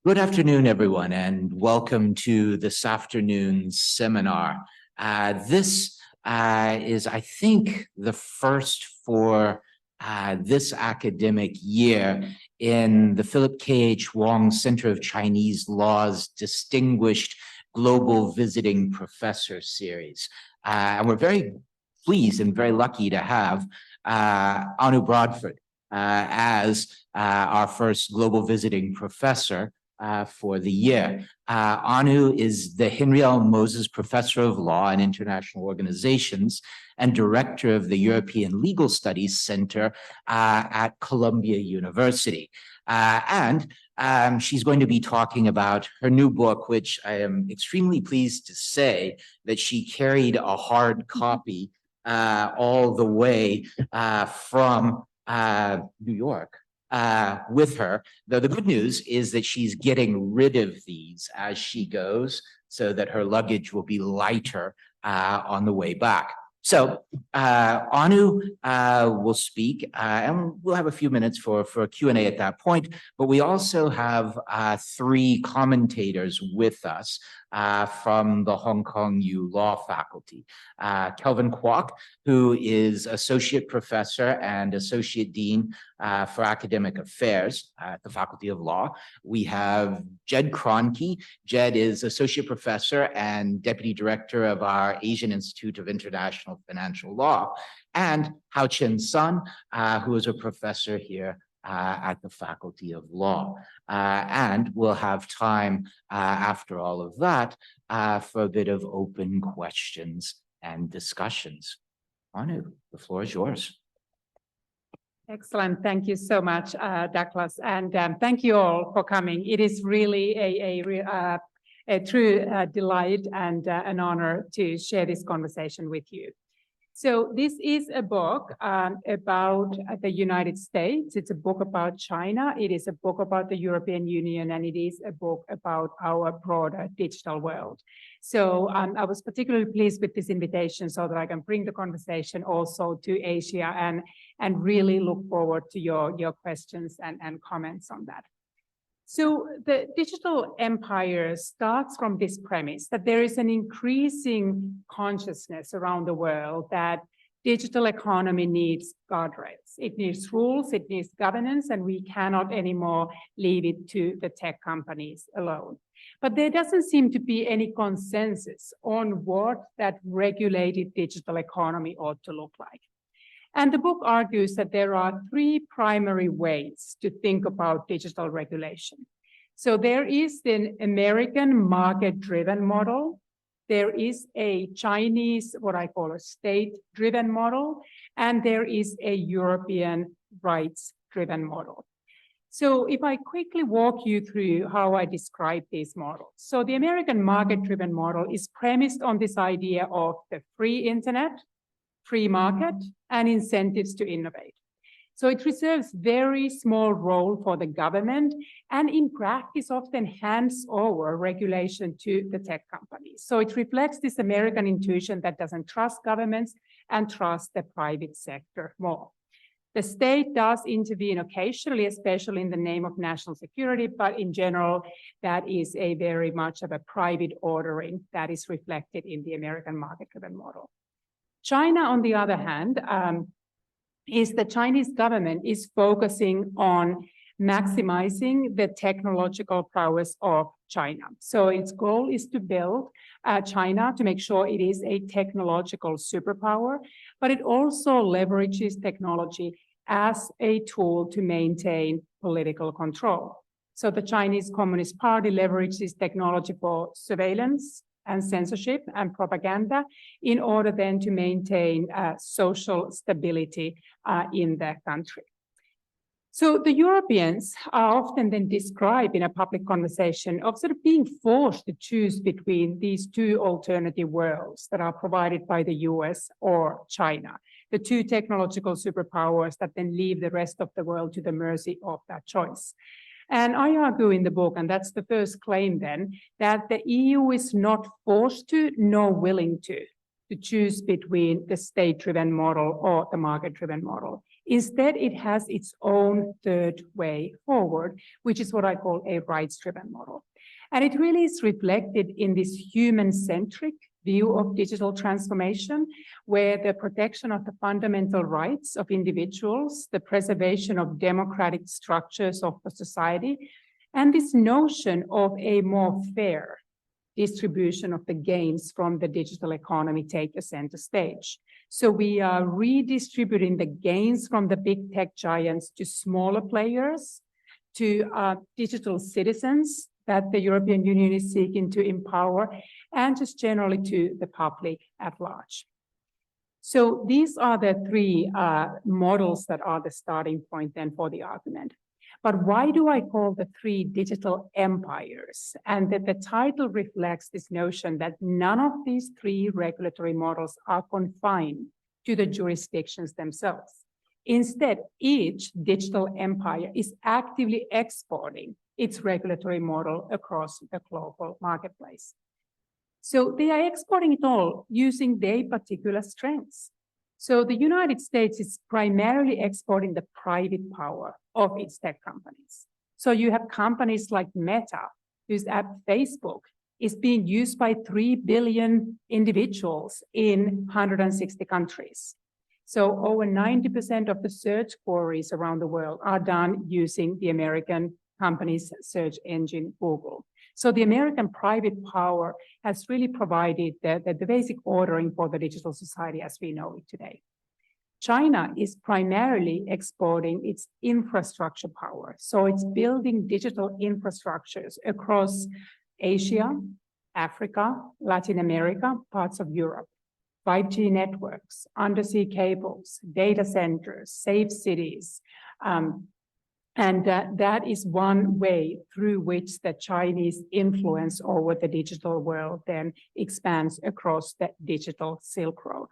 Good afternoon, everyone, and welcome to this afternoon's seminar. This is, I think, the first for this academic year in the Philip K.H. Wong Center of Chinese Law's Distinguished Global Visiting Professor Series. And we're very pleased and very lucky to have Anu Bradford as our first global visiting professor for the year. Anu is the Henry L. Moses Professor of Law and International Organizations and Director of the European Legal Studies Center at Columbia University. She's going to be talking about her new book, which I am extremely pleased to say that she carried a hard copy all the way from New York with her, though the good news is that she's getting rid of these as she goes so that her luggage will be lighter on the way back. So Anu will speak and we'll have a few minutes for a Q&A at that point, but we also have three commentators with us from the Hong Kong U Law faculty. Kelvin Kwok, who is Associate Professor and Associate Dean for Academic Affairs at the Faculty of Law. We have Jed Kroncke. Jed is Associate Professor and Deputy Director of our Asian Institute of International Financial Law. And Haochen Sun, who is a professor here at the Faculty of Law. And we'll have time after all of that for a bit of open questions and discussions. Anu, the floor is yours. Excellent. Thank you so much, Douglas. And thank you all for coming. It is really a true delight and an honor to share this conversation with you. So this is a book about the United States. It's a book about China. It is a book about the European Union, and it is a book about our broader digital world. So I was particularly pleased with this invitation so that I can bring the conversation also to Asia and really look forward to your questions and comments on that. So the digital empire starts from this premise that there is an increasing consciousness around the world that digital economy needs guardrails. It needs rules, it needs governance, and we cannot anymore leave it to the tech companies alone. But there doesn't seem to be any consensus on what that regulated digital economy ought to look like. And the book argues that there are three primary ways to think about digital regulation. So there is the American market-driven model. There is a Chinese, what I call a state-driven model, and there is a European rights-driven model. So if I quickly walk you through how I describe these models. So the American market-driven model is premised on this idea of the free internet, free market, and incentives to innovate. So it reserves very small role for the government and in practice often hands over regulation to the tech companies. So it reflects this American intuition that doesn't trust governments and trusts the private sector more. The state does intervene occasionally, especially in the name of national security, but in general, that is a very much of a private ordering that is reflected in the American market-driven model. China, on the other hand, is the Chinese government is focusing on maximizing the technological prowess of China. So its goal is to build China to make sure it is a technological superpower, but it also leverages technology as a tool to maintain political control. So the Chinese Communist Party leverages technology for surveillance and censorship and propaganda in order then to maintain social stability in their country. So the Europeans are often then described in a public conversation of sort of being forced to choose between these two alternative worlds that are provided by the US or China, the two technological superpowers that then leave the rest of the world to the mercy of that choice. And I argue in the book, and that's the first claim then, that the EU is not forced to nor willing to choose between the state-driven model or the market-driven model. Instead, it has its own third way forward, which is what I call a rights-driven model. And it really is reflected in this human-centric view of digital transformation, where the protection of the fundamental rights of individuals, the preservation of democratic structures of the society, and this notion of a more fair distribution of the gains from the digital economy take a center stage. So we are redistributing the gains from the big tech giants to smaller players, to digital citizens that the European Union is seeking to empower, and just generally to the public at large. So these are the three models that are the starting point then for the argument. But why do I call the three digital empires? And that the title reflects this notion that none of these three regulatory models are confined to the jurisdictions themselves. Instead, each digital empire is actively exporting its regulatory model across the global marketplace. So they are exporting it all using their particular strengths. So the United States is primarily exporting the private power of its tech companies. So you have companies like Meta, whose app Facebook is being used by 3 billion individuals in 160 countries. So over 90% of the search queries around the world are done using the American company's search engine, Google. So the American private power has really provided the basic ordering for the digital society as we know it today. China is primarily exporting its infrastructure power. So it's building digital infrastructures across Asia, Africa, Latin America, parts of Europe. 5G networks, undersea cables, data centers, safe cities, and that is one way through which the Chinese influence over the digital world then expands across the digital Silk Road.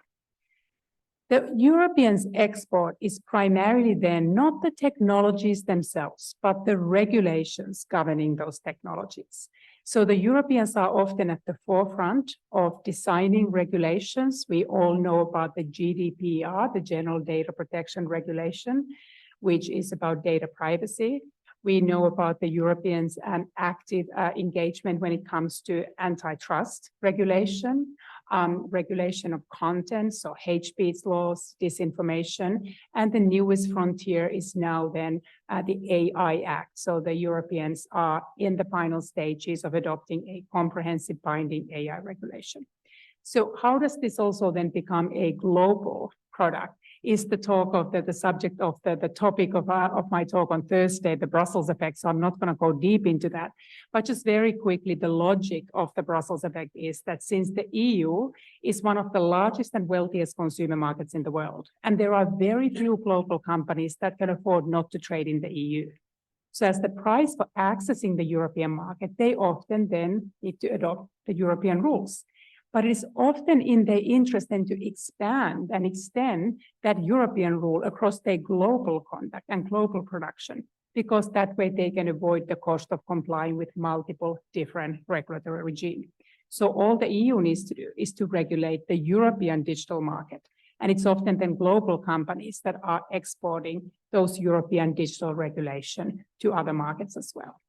The Europeans' export is primarily then not the technologies themselves, but the regulations governing those technologies. So the Europeans are often at the forefront of designing regulations. We all know about the GDPR, the General Data Protection Regulation, which is about data privacy. We know about the Europeans' active engagement when it comes to antitrust regulation, regulation of content, so hate speech laws, disinformation, and the newest frontier is now then the AI Act. So the Europeans are in the final stages of adopting a comprehensive binding AI regulation. So how does this also then become a global product? Is the talk of the subject of the topic of my talk on Thursday, the Brussels effect. So I'm not going to go deep into that, but just very quickly, the logic of the Brussels effect is that since the EU is one of the largest and wealthiest consumer markets in the world, and there are very few global companies that can afford not to trade in the EU. So as the price for accessing the European market, they often then need to adopt the European rules. But it is often in their interest then to expand and extend that European rule across their global conduct and global production, because that way they can avoid the cost of complying with multiple different regulatory regimes. So all the EU needs to do is to regulate the European digital market. And it's often then global companies that are exporting those European digital regulation to other markets as well.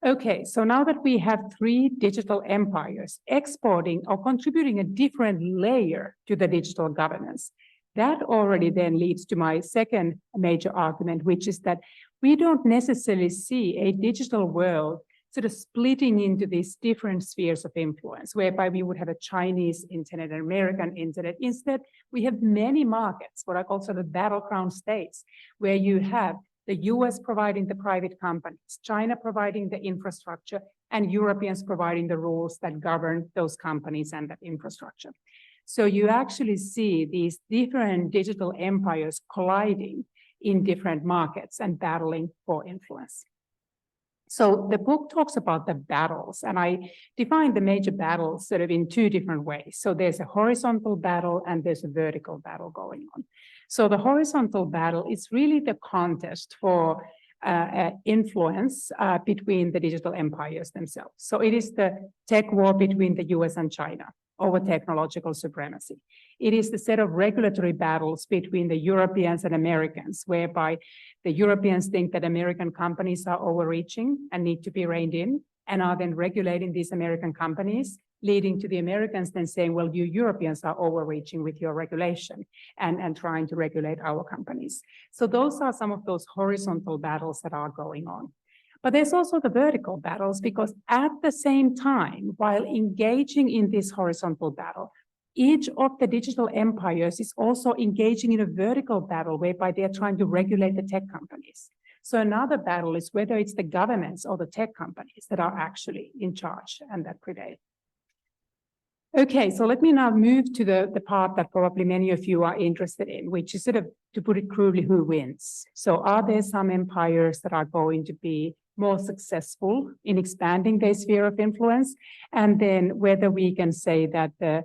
Okay, so now that we have three digital empires exporting or contributing a different layer to the digital governance, that already then leads to my second major argument, which is that we don't necessarily see a digital world sort of splitting into these different spheres of influence, whereby we would have a Chinese internet, an American internet. Instead, we have many markets, what I call sort of battleground states, where you have the US providing the private companies, China providing the infrastructure, and Europeans providing the rules that govern those companies and that infrastructure. So you actually see these different digital empires colliding in different markets and battling for influence. So the book talks about the battles, and I define the major battles sort of in two different ways. So there's a horizontal battle and there's a vertical battle going on. So the horizontal battle is really the contest for influence between the digital empires themselves. So it is the tech war between the US and China. over technological supremacy. It is the set of regulatory battles between the Europeans and Americans, whereby the Europeans think that American companies are overreaching and need to be reined in, and are then regulating these American companies, leading to the Americans then saying, well, you Europeans are overreaching with your regulation and trying to regulate our companies. So those are some of those horizontal battles that are going on. But there's also the vertical battles, because at the same time, while engaging in this horizontal battle, each of the digital empires is also engaging in a vertical battle whereby they're trying to regulate the tech companies. So another battle is whether it's the governments or the tech companies that are actually in charge and that prevail. Okay, so let me now move to the part that probably many of you are interested in, which is sort of, to put it crudely, who wins? So are there some empires that are going to be more successful in expanding their sphere of influence? And then whether we can say that the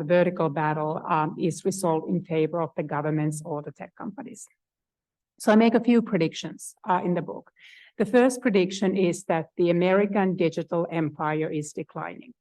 vertical battle is resolved in favor of the governments or the tech companies. So I make a few predictions in the book. The first prediction is that the American digital empire is declining.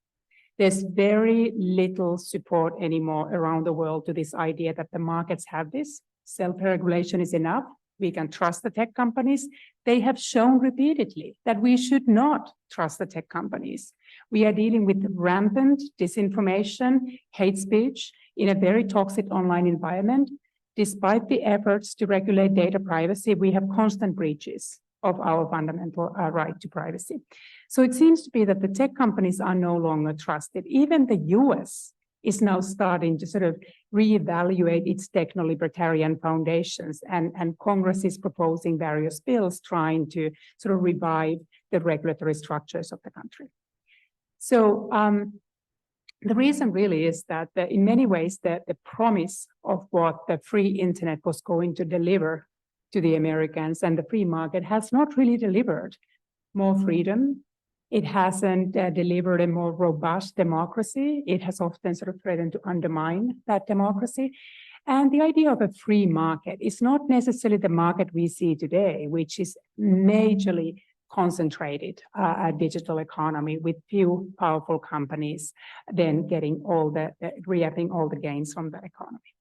There's very little support anymore around the world to this idea that the markets have this. Self-regulation is enough. We can trust the tech companies. They have shown repeatedly that we should not trust the tech companies. We are dealing with rampant disinformation, hate speech in a very toxic online environment. Despite the efforts to regulate data privacy, we have constant breaches of our fundamental right to privacy. So it seems to be that the tech companies are no longer trusted. Even the US is now starting to sort of reevaluate its techno-libertarian foundations, and Congress is proposing various bills trying to sort of revive the regulatory structures of the country. So the reason really is that in many ways the promise of what the free internet was going to deliver to the Americans and the free market has not really delivered more freedom. It hasn't delivered a more robust democracy. It has often sort of threatened to undermine that democracy. And the idea of a free market is not necessarily the market we see today, which is majorly concentrated digital economy with few powerful companies then getting reaping all the gains from the economy.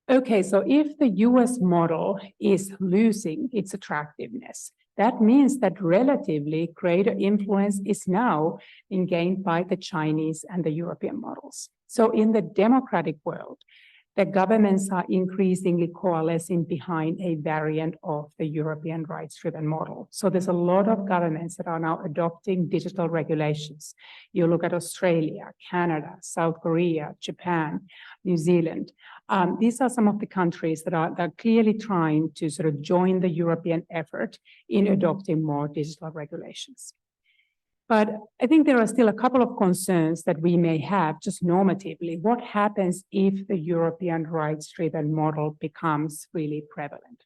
Okay, so if the US model is losing its attractiveness, that means that relatively greater influence is now being gained by the Chinese and the European models. So in the democratic world, the governments are increasingly coalescing behind a variant of the European rights-driven model. So there's a lot of governments that are now adopting digital regulations. You look at Australia, Canada, South Korea, Japan, New Zealand. These are some of the countries that are clearly trying to sort of join the European effort in adopting more digital regulations. But I think there are still a couple of concerns that we may have just normatively. What happens if the European rights-driven model becomes really prevalent?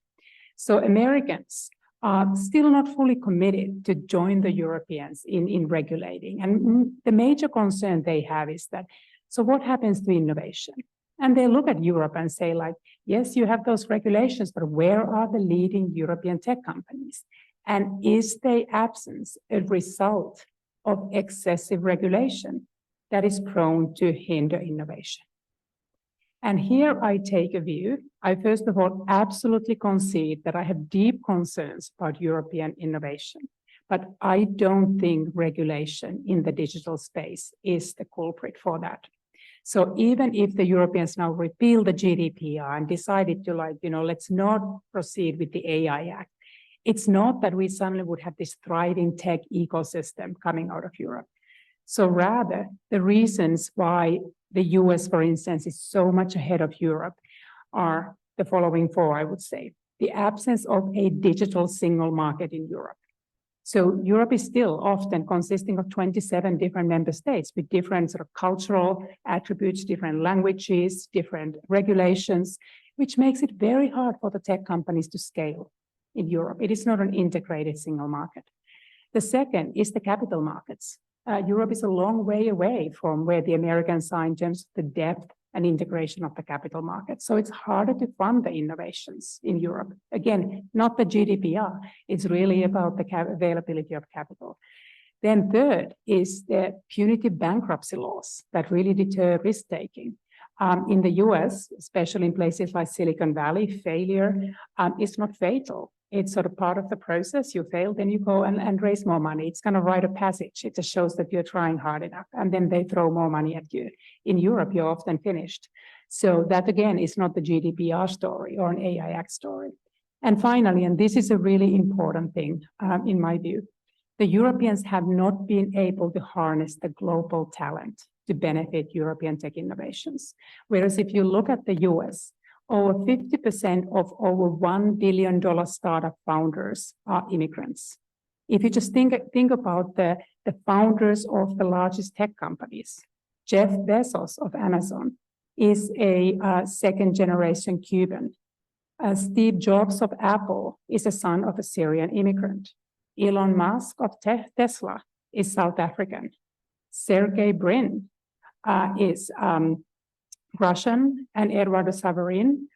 So Americans are still not fully committed to join the Europeans in regulating. And the major concern they have is that, so what happens to innovation? And they look at Europe and say, like, yes, you have those regulations, but where are the leading European tech companies? And is their absence a result of excessive regulation that is prone to hinder innovation? And here I take a view. I first of all absolutely concede that I have deep concerns about European innovation, but I don't think regulation in the digital space is the culprit for that. So even if the Europeans now repeal the GDPR and decided to, like, let's not proceed with the AI Act, it's not that we suddenly would have this thriving tech ecosystem coming out of Europe. So rather, the reasons why the US, for instance, is so much ahead of Europe are the following four, I would say. The absence of a digital single market in Europe. So Europe is still often consisting of 27 different member states with different sort of cultural attributes, different languages, different regulations, which makes it very hard for the tech companies to scale in Europe. It is not an integrated single market. The second is the capital markets. Europe is a long way away from where the Americans are in terms of the depth and integration of the capital market. So it's harder to fund the innovations in Europe. Again, not the GDPR. It's really about the availability of capital. Then third is the punitive bankruptcy laws that really deter risk-taking. In the US, especially in places like Silicon Valley, failure is not fatal. It's sort of part of the process. You fail, then you go and raise more money. It's kind of rite of passage. It just shows that you're trying hard enough, and then they throw more money at you. In Europe, you're often finished. So that, again, is not the GDPR story or an AI Act story. And finally, and this is a really important thing in my view, the Europeans have not been able to harness the global talent to benefit European tech innovations. Whereas if you look at the US, over 50% of over $1 billion startup founders are immigrants. If you just think about the founders of the largest tech companies, Jeff Bezos of Amazon is a second-generation Cuban. Steve Jobs of Apple is a son of a Syrian immigrant. Elon Musk of Tesla is South African. Sergey Brin is Russian, and Eduardo Saverin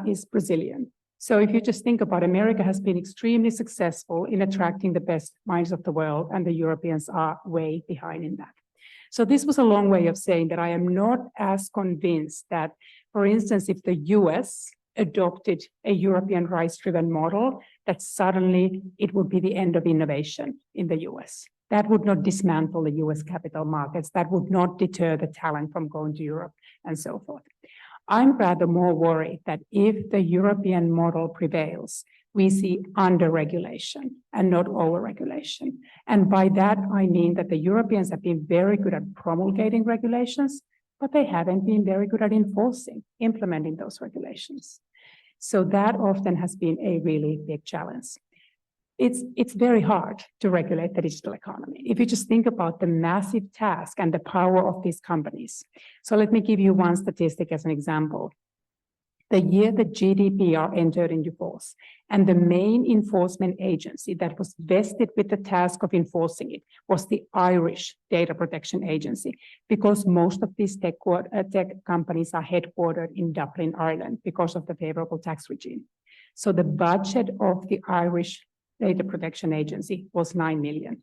is Brazilian. So if you just think about it, America has been extremely successful in attracting the best minds of the world, and the Europeans are way behind in that. So this was a long way of saying that I am not as convinced that, for instance, if the US adopted a European rights-driven model, that suddenly it would be the end of innovation in the US. That would not dismantle the US capital markets. That would not deter the talent from going to Europe and so forth. I'm rather more worried that if the European model prevails, we see under-regulation and not over-regulation. And by that, I mean that the Europeans have been very good at promulgating regulations, but they haven't been very good at implementing those regulations. So that often has been a really big challenge. It's very hard to regulate the digital economy. If you just think about the massive task and the power of these companies. So let me give you one statistic as an example. The year that GDPR entered into force, and the main enforcement agency that was vested with the task of enforcing it was the Irish Data Protection Agency, because most of these tech companies are headquartered in Dublin, Ireland, because of the favorable tax regime. So the budget of the Irish Data Protection Agency was 9 million.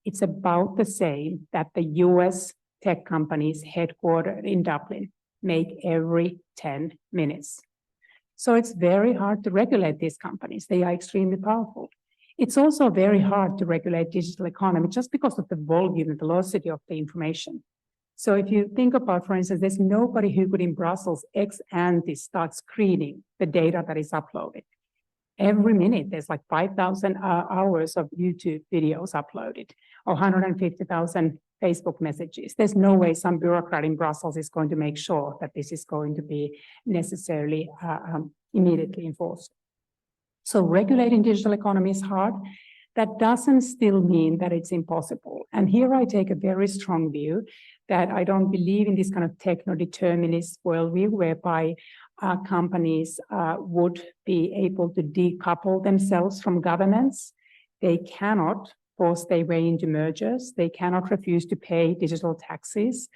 It's about the same that the US tech companies headquartered in Dublin make every 10 minutes. So it's very hard to regulate these companies. They are extremely powerful. It's also very hard to regulate digital economy just because of the volume and velocity of the information. So if you think about, for instance, there's nobody who could in Brussels ex ante start screening the data that is uploaded. Every minute, there's like 5,000 hours of YouTube videos uploaded, or 150,000 Facebook messages. There's no way some bureaucrat in Brussels is going to make sure that this is going to be necessarily immediately enforced. So regulating digital economy is hard. That doesn't still mean that it's impossible. And here I take a very strong view that I don't believe in this kind of techno-determinist worldview whereby companies would be able to decouple themselves from governments. They cannot force their way into mergers. They cannot refuse to pay digital taxes.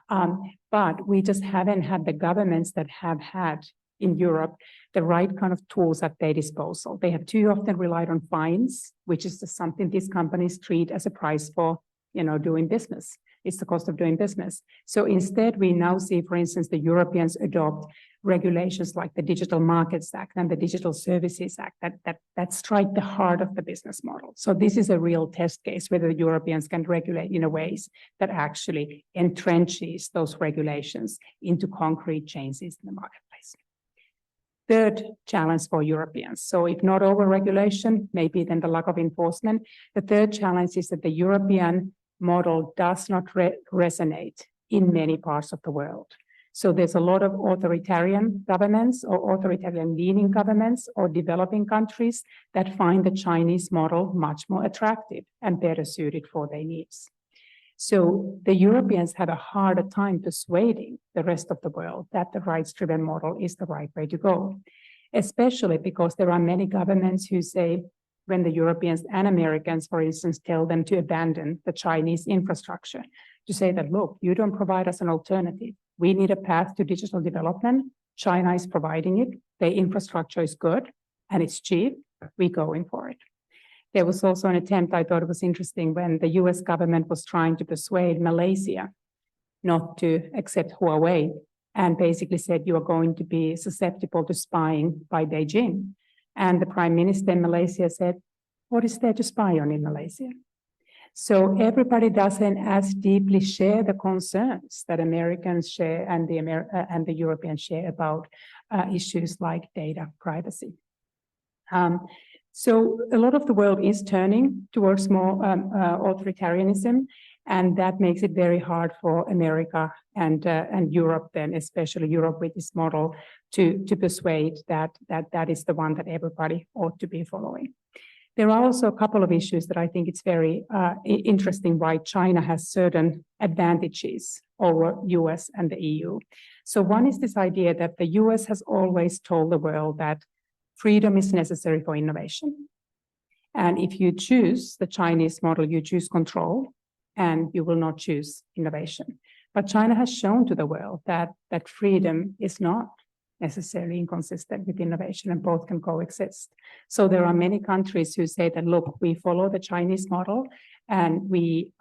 But we just haven't had the governments that have had in Europe the right kind of tools at their disposal. They have too often relied on fines, which is just something these companies treat as a price for, doing business. It's the cost of doing business. So instead, we now see, for instance, the Europeans adopt regulations like the Digital Markets Act and the Digital Services Act that strike the heart of the business model. So this is a real test case whether the Europeans can regulate in a ways that actually entrenches those regulations into concrete changes in the marketplace. Third challenge for Europeans. So if not over-regulation, maybe then the lack of enforcement. The third challenge is that the European model does not resonate in many parts of the world. So there's a lot of authoritarian governments or authoritarian-leaning governments or developing countries that find the Chinese model much more attractive and better suited for their needs. So the Europeans have a harder time persuading the rest of the world that the rights-driven model is the right way to go, especially because there are many governments who say, when the Europeans and Americans, for instance, tell them to abandon the Chinese infrastructure, to say that, look, you don't provide us an alternative. We need a path to digital development. China is providing it. Their infrastructure is good and it's cheap. We're going for it. There was also an attempt, I thought it was interesting, when the US government was trying to persuade Malaysia not to accept Huawei and basically said you are going to be susceptible to spying by Beijing. And the Prime Minister in Malaysia said, what is there to spy on in Malaysia? So everybody doesn't as deeply share the concerns that Americans share and the Europeans share about issues like data privacy. So a lot of the world is turning towards more authoritarianism, and that makes it very hard for America and Europe, then especially Europe with this model, to persuade that is the one that everybody ought to be following. There are also a couple of issues that I think it's very interesting why China has certain advantages over US and the EU. So one is this idea that the US has always told the world that freedom is necessary for innovation. And if you choose the Chinese model, you choose control and you will not choose innovation. But China has shown to the world that freedom is not necessarily inconsistent with innovation and both can coexist. So there are many countries who say that, look, we follow the Chinese model and we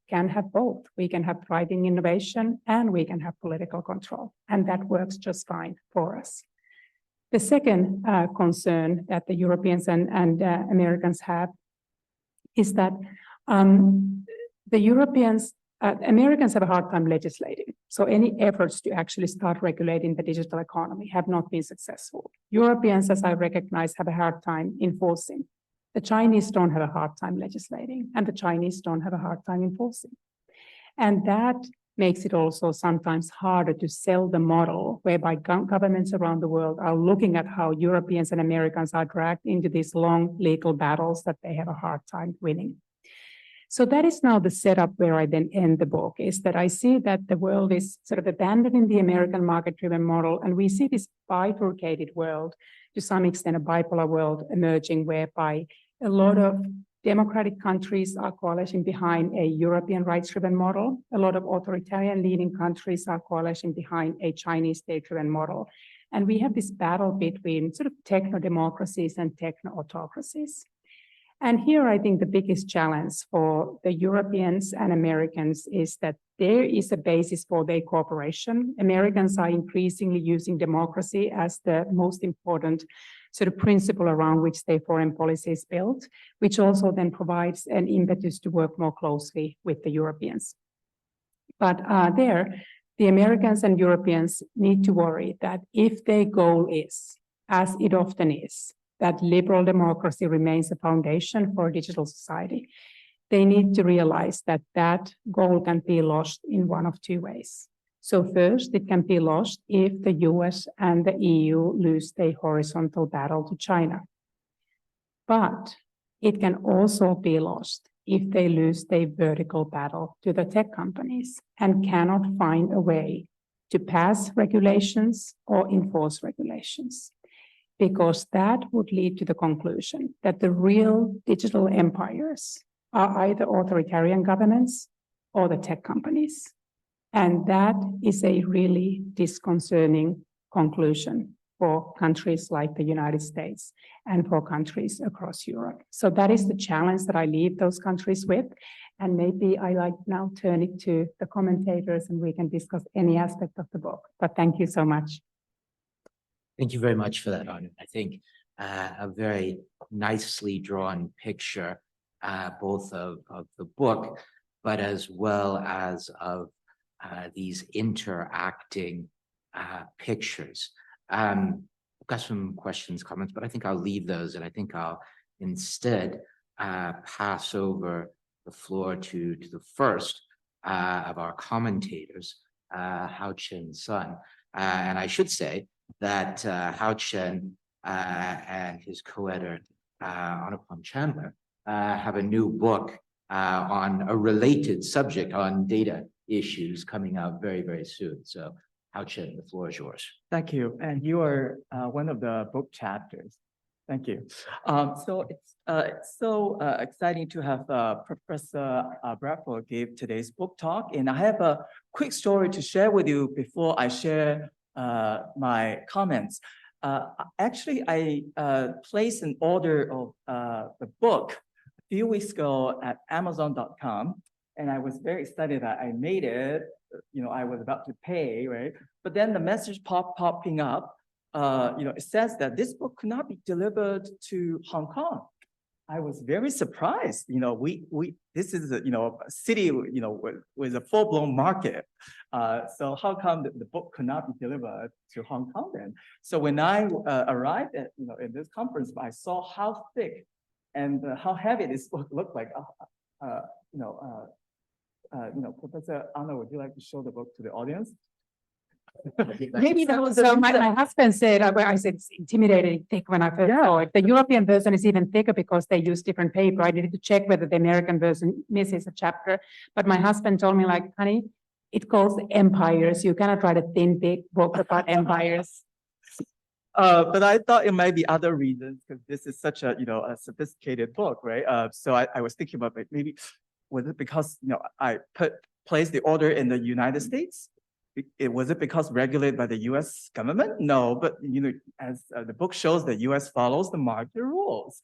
can have both. We can have thriving innovation and we can have political control. And that works just fine for us. The second concern that the Europeans and Americans have is that Americans have a hard time legislating. So any efforts to actually start regulating the digital economy have not been successful. Europeans, as I recognize, have a hard time enforcing. The Chinese don't have a hard time legislating, and the Chinese don't have a hard time enforcing. And that makes it also sometimes harder to sell the model whereby governments around the world are looking at how Europeans and Americans are dragged into these long legal battles that they have a hard time winning. So that is now the setup where I then end the book, is that I see that the world is sort of abandoning the American market-driven model, and we see this bifurcated world, to some extent a bipolar world emerging, whereby a lot of democratic countries are coalescing behind a European rights-driven model. A lot of authoritarian leading countries are coalescing behind a Chinese state-driven model. And we have this battle between sort of techno-democracies and techno-autocracies. And here, I think the biggest challenge for the Europeans and Americans is that there is a basis for their cooperation. Americans are increasingly using democracy as the most important sort of principle around which their foreign policy is built, which also then provides an impetus to work more closely with the Europeans. But the Americans and Europeans need to worry that if their goal is, as it often is, that liberal democracy remains a foundation for a digital society, they need to realize that that goal can be lost in one of two ways. So first, it can be lost if the US and the EU lose their horizontal battle to China. But it can also be lost if they lose their vertical battle to the tech companies and cannot find a way to pass regulations or enforce regulations, because that would lead to the conclusion that the real digital empires are either authoritarian governments or the tech companies. And that is a really disconcerting conclusion for countries like the United States and for countries across Europe. So that is the challenge that I leave those countries with. And maybe I like now turn it to the commentators and we can discuss any aspect of the book. But thank you so much. Thank you very much for that, Anu. I think a very nicely drawn picture, both of the book, but as well as of these interacting pictures. I've got some questions, comments, but I think I'll leave those, and I think I'll instead pass over the floor to the first of our commentators, Haochen Sun. And I should say that Haochen and his co-editor, Anupam Chandler, have a new book on a related subject on data issues coming out very, very soon. So Haochen, the floor is yours. Thank you. And you are one of the book chapters. Thank you. So it's so exciting to have Professor Bradford give today's book talk. And I have a quick story to share with you before I share my comments. Actually, I placed an order of the book few weeks ago at Amazon.com, and I was very excited that I made it. I was about to pay, right? But then the message popping up, it says that this book could not be delivered to Hong Kong. I was very surprised. This is a city with a full-blown market. So how come the book could not be delivered to Hong Kong then? So when I arrived at in this conference, I saw how thick and how heavy this book looked like. Professor Anna, would you like to show the book to the audience? Maybe that was so my husband said, I said it's intimidating thick when I first saw it. The European version is even thicker because they use different paper. I needed to check whether the American version misses a chapter. But my husband told me, like, honey, it calls empires. You cannot write a thin, thick book about empires. But I thought it might be other reasons because this is such a sophisticated book, right? So I was thinking about maybe was it because I placed the order in the United States? Was it because regulated by the U.S. government? No, but as the book shows, the U.S. follows the market rules.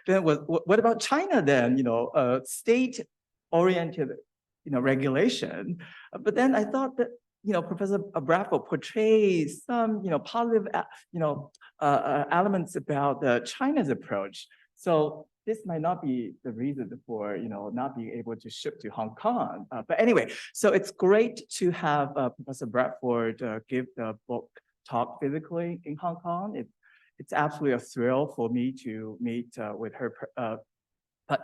Then what about China then? State-oriented regulation. But then I thought that Professor Bradford portrays some positive elements about China's approach. So this might not be the reason for not being able to ship to Hong Kong. But anyway, so it's great to have Professor Bradford give the book talk physically in Hong Kong. It's absolutely a thrill for me to meet with her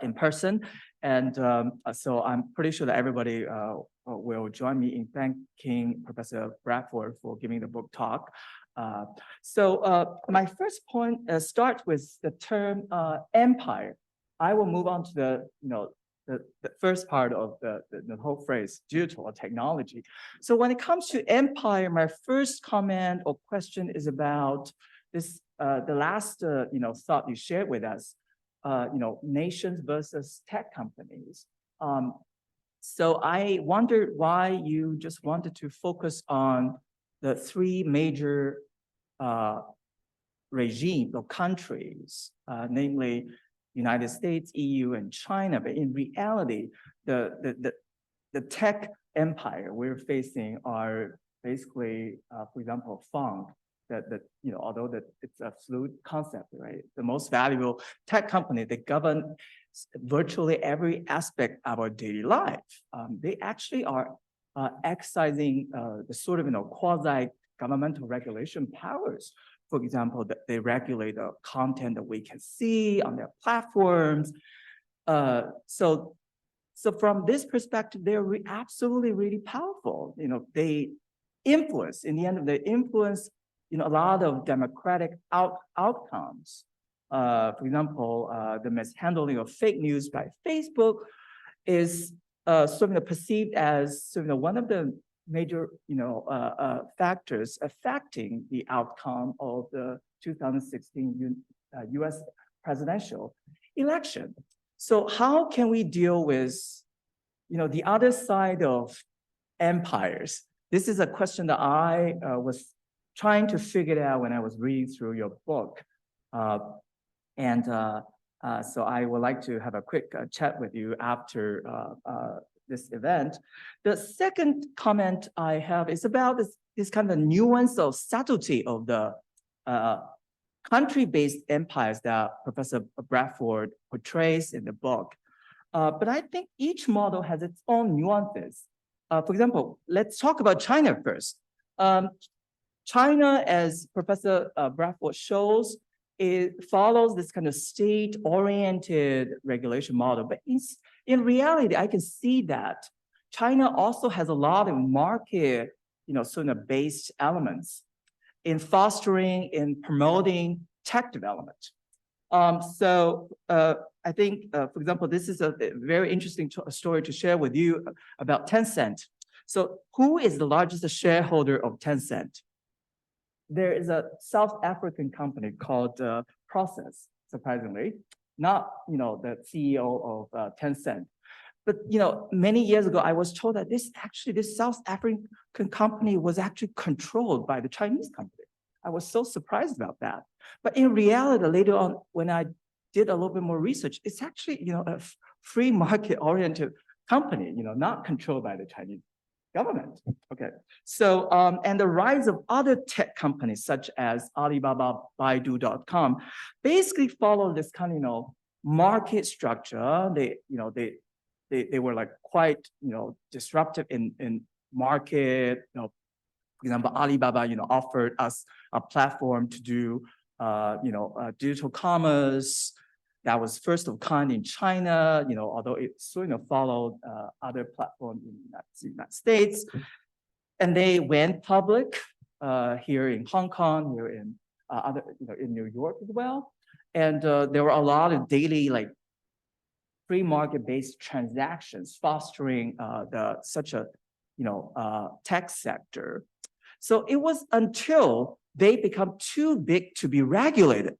in person. And so I'm pretty sure that everybody will join me in thanking Professor Bradford for giving the book talk. So my first point starts with the term empire. I will move on to the first part of the whole phrase, digital technology. So when it comes to empire, my first comment or question is about this, the last thought you shared with us, nations versus tech companies. So I wondered why you just wanted to focus on the three major regimes or countries, namely United States, EU, and China. But in reality, the tech empire we're facing are basically, for example, Fang. Although it's a fluid concept, right? The most valuable tech company that govern virtually every aspect of our daily life. They actually are exercising the sort of quasi-governmental regulation powers. For example, that they regulate the content that we can see on their platforms. So from this perspective, they're absolutely really powerful. They influence, in the end of the influence, a lot of democratic outcomes. For example, the mishandling of fake news by Facebook is sort of perceived as sort of one of the major, factors affecting the outcome of the 2016 U.S. presidential election. So how can we deal with, the other side of empires? This is a question that I was trying to figure it out when I was reading through your book. So I would like to have a quick chat with you after this event. The second comment I have is about this kind of nuance or subtlety of the country-based empires that Professor Bradford portrays in the book. But I think each model has its own nuances. For example, let's talk about China first. China, as Professor Bradford shows, it follows this kind of state-oriented regulation model. But in reality, I can see that China also has a lot of market, sort of based elements in fostering, in promoting tech development. So I think, for example, this is a very interesting story to share with you about Tencent. So who is the largest shareholder of Tencent? There is a South African company called Process, surprisingly, not the CEO of Tencent. But many years ago, I was told that this South African company was actually controlled by the Chinese company. I was so surprised about that. But in reality, later on, when I did a little bit more research, it's actually, a free market oriented company, not controlled by the Chinese government. Okay. So, and the rise of other tech companies such as Alibaba, Baidu.com basically follow this kind of, market structure. They were like quite, disruptive in market. For example, Alibaba, offered us a platform to do, digital commerce that was first of kind in China, although it sort of followed other platforms in the United States. And they went public here in Hong Kong, here in in New York as well. And there were a lot of daily free market-based transactions fostering such a tech sector. So it was until they become too big to be regulated,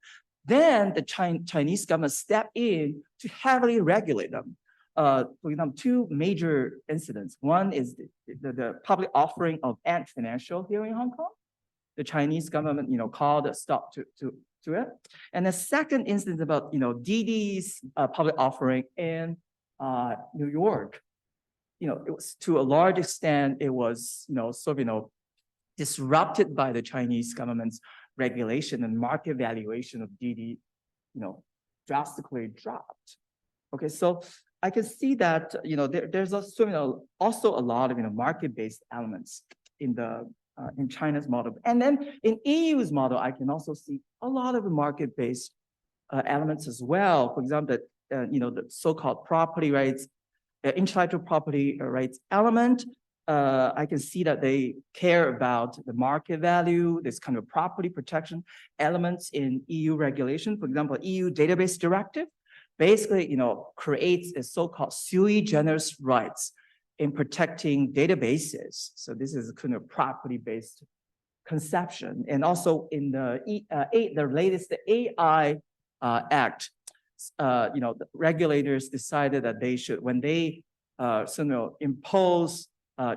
then the Chinese government stepped in to heavily regulate them. For example, two major incidents. One is the public offering of Ant Financial here in Hong Kong. The Chinese government, called a stop to it. And the second instance about, Didi's public offering in New York. It was to a large extent, it was, sort of, disrupted by the Chinese government's regulation and market valuation of Didi, drastically dropped. Okay, so I can see that, there's also, also a lot of, market-based elements in China's model. And then in EU's model, I can also see a lot of market-based elements as well. For example, the so-called property rights, intellectual property rights element. I can see that they care about the market value, this kind of property protection elements in EU regulation. For example, EU database directive basically, creates a so-called sui generis rights in protecting databases. So this is a kind of property-based conception. And also in the latest AI Act, the regulators decided that they should, when they impose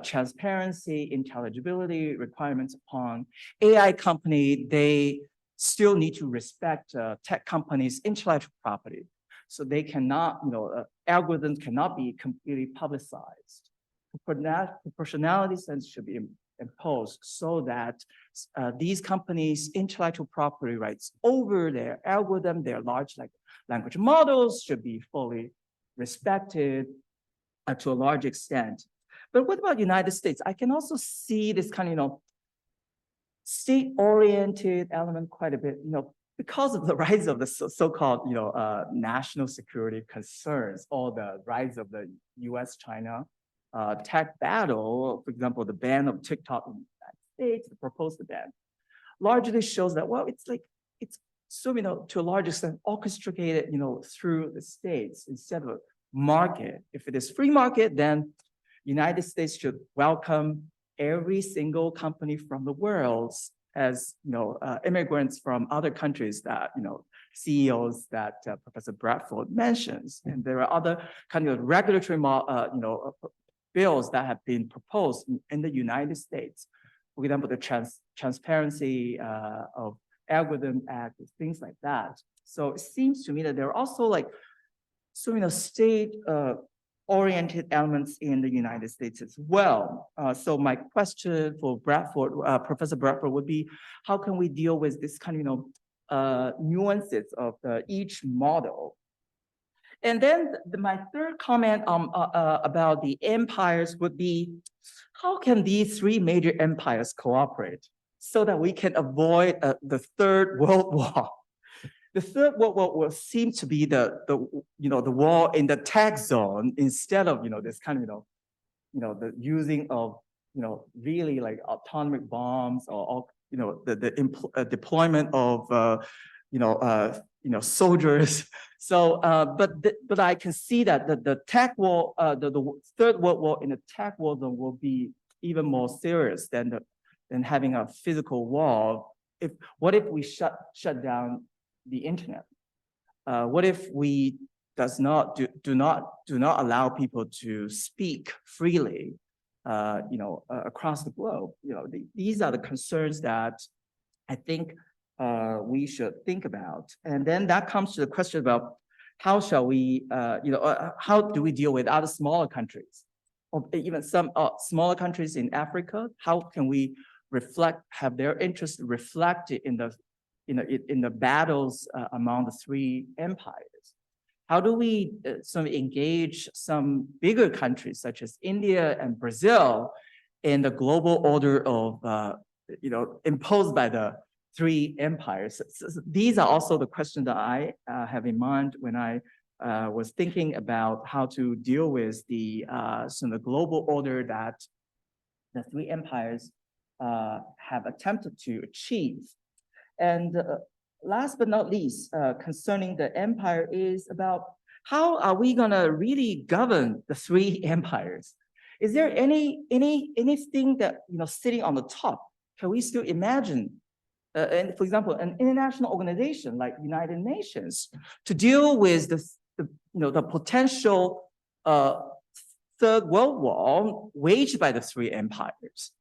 transparency, intelligibility requirements upon AI company, they still need to respect tech companies' intellectual property. So they cannot, algorithms cannot be completely publicized. Proportionality sense should be imposed so that these companies' intellectual property rights over their algorithm, their large language models should be fully respected to a large extent. But what about United States? I can also see this kind of, state-oriented element quite a bit, because of the rise of the so-called, national security concerns, or the rise of the US-China tech battle. For example, the ban of TikTok in the United States, the proposed ban, largely shows that, well, it's so, to a large extent orchestrated, through the states instead of market. If it is free market, then United States should welcome every single company from the world as, immigrants from other countries that, CEOs that Professor Bradford mentions. And there are other kind of regulatory, bills that have been proposed in the United States. For example, the Transparency of Algorithm Act, things like that. So it seems to me that there are also state oriented elements in the United States as well. So my question for Bradford, Professor Bradford, would be, how can we deal with this kind of nuances of each model? And then my third comment about the empires would be, how can these three major empires cooperate so that we can avoid the Third World War? The Third World War will seem to be the war in the tech zone instead of this kind of the using of really atomic bombs or the deployment of soldiers. So but I can see that the tech war, the Third World War in the tech war zone will be even more serious than having a physical war. What if we shut down the internet? What if we do not allow people to speak freely, across the globe? These are the concerns that I think we should think about. And then that comes to the question about how shall we, how do we deal with other smaller countries, or even some smaller countries in Africa? How can we have their interests reflected in the battles among the three empires? How do we sort of engage some bigger countries such as India and Brazil in the global order of, imposed by the three empires? So these are also the questions that I have in mind when I was thinking about how to deal with the global order that the three empires have attempted to achieve. And last but not least, concerning the empire is about how are we gonna really govern the three empires? Is there anything that, sitting on the top? Can we still imagine, and for example, an international organization like United Nations to deal with the potential Third World War waged by the three empires?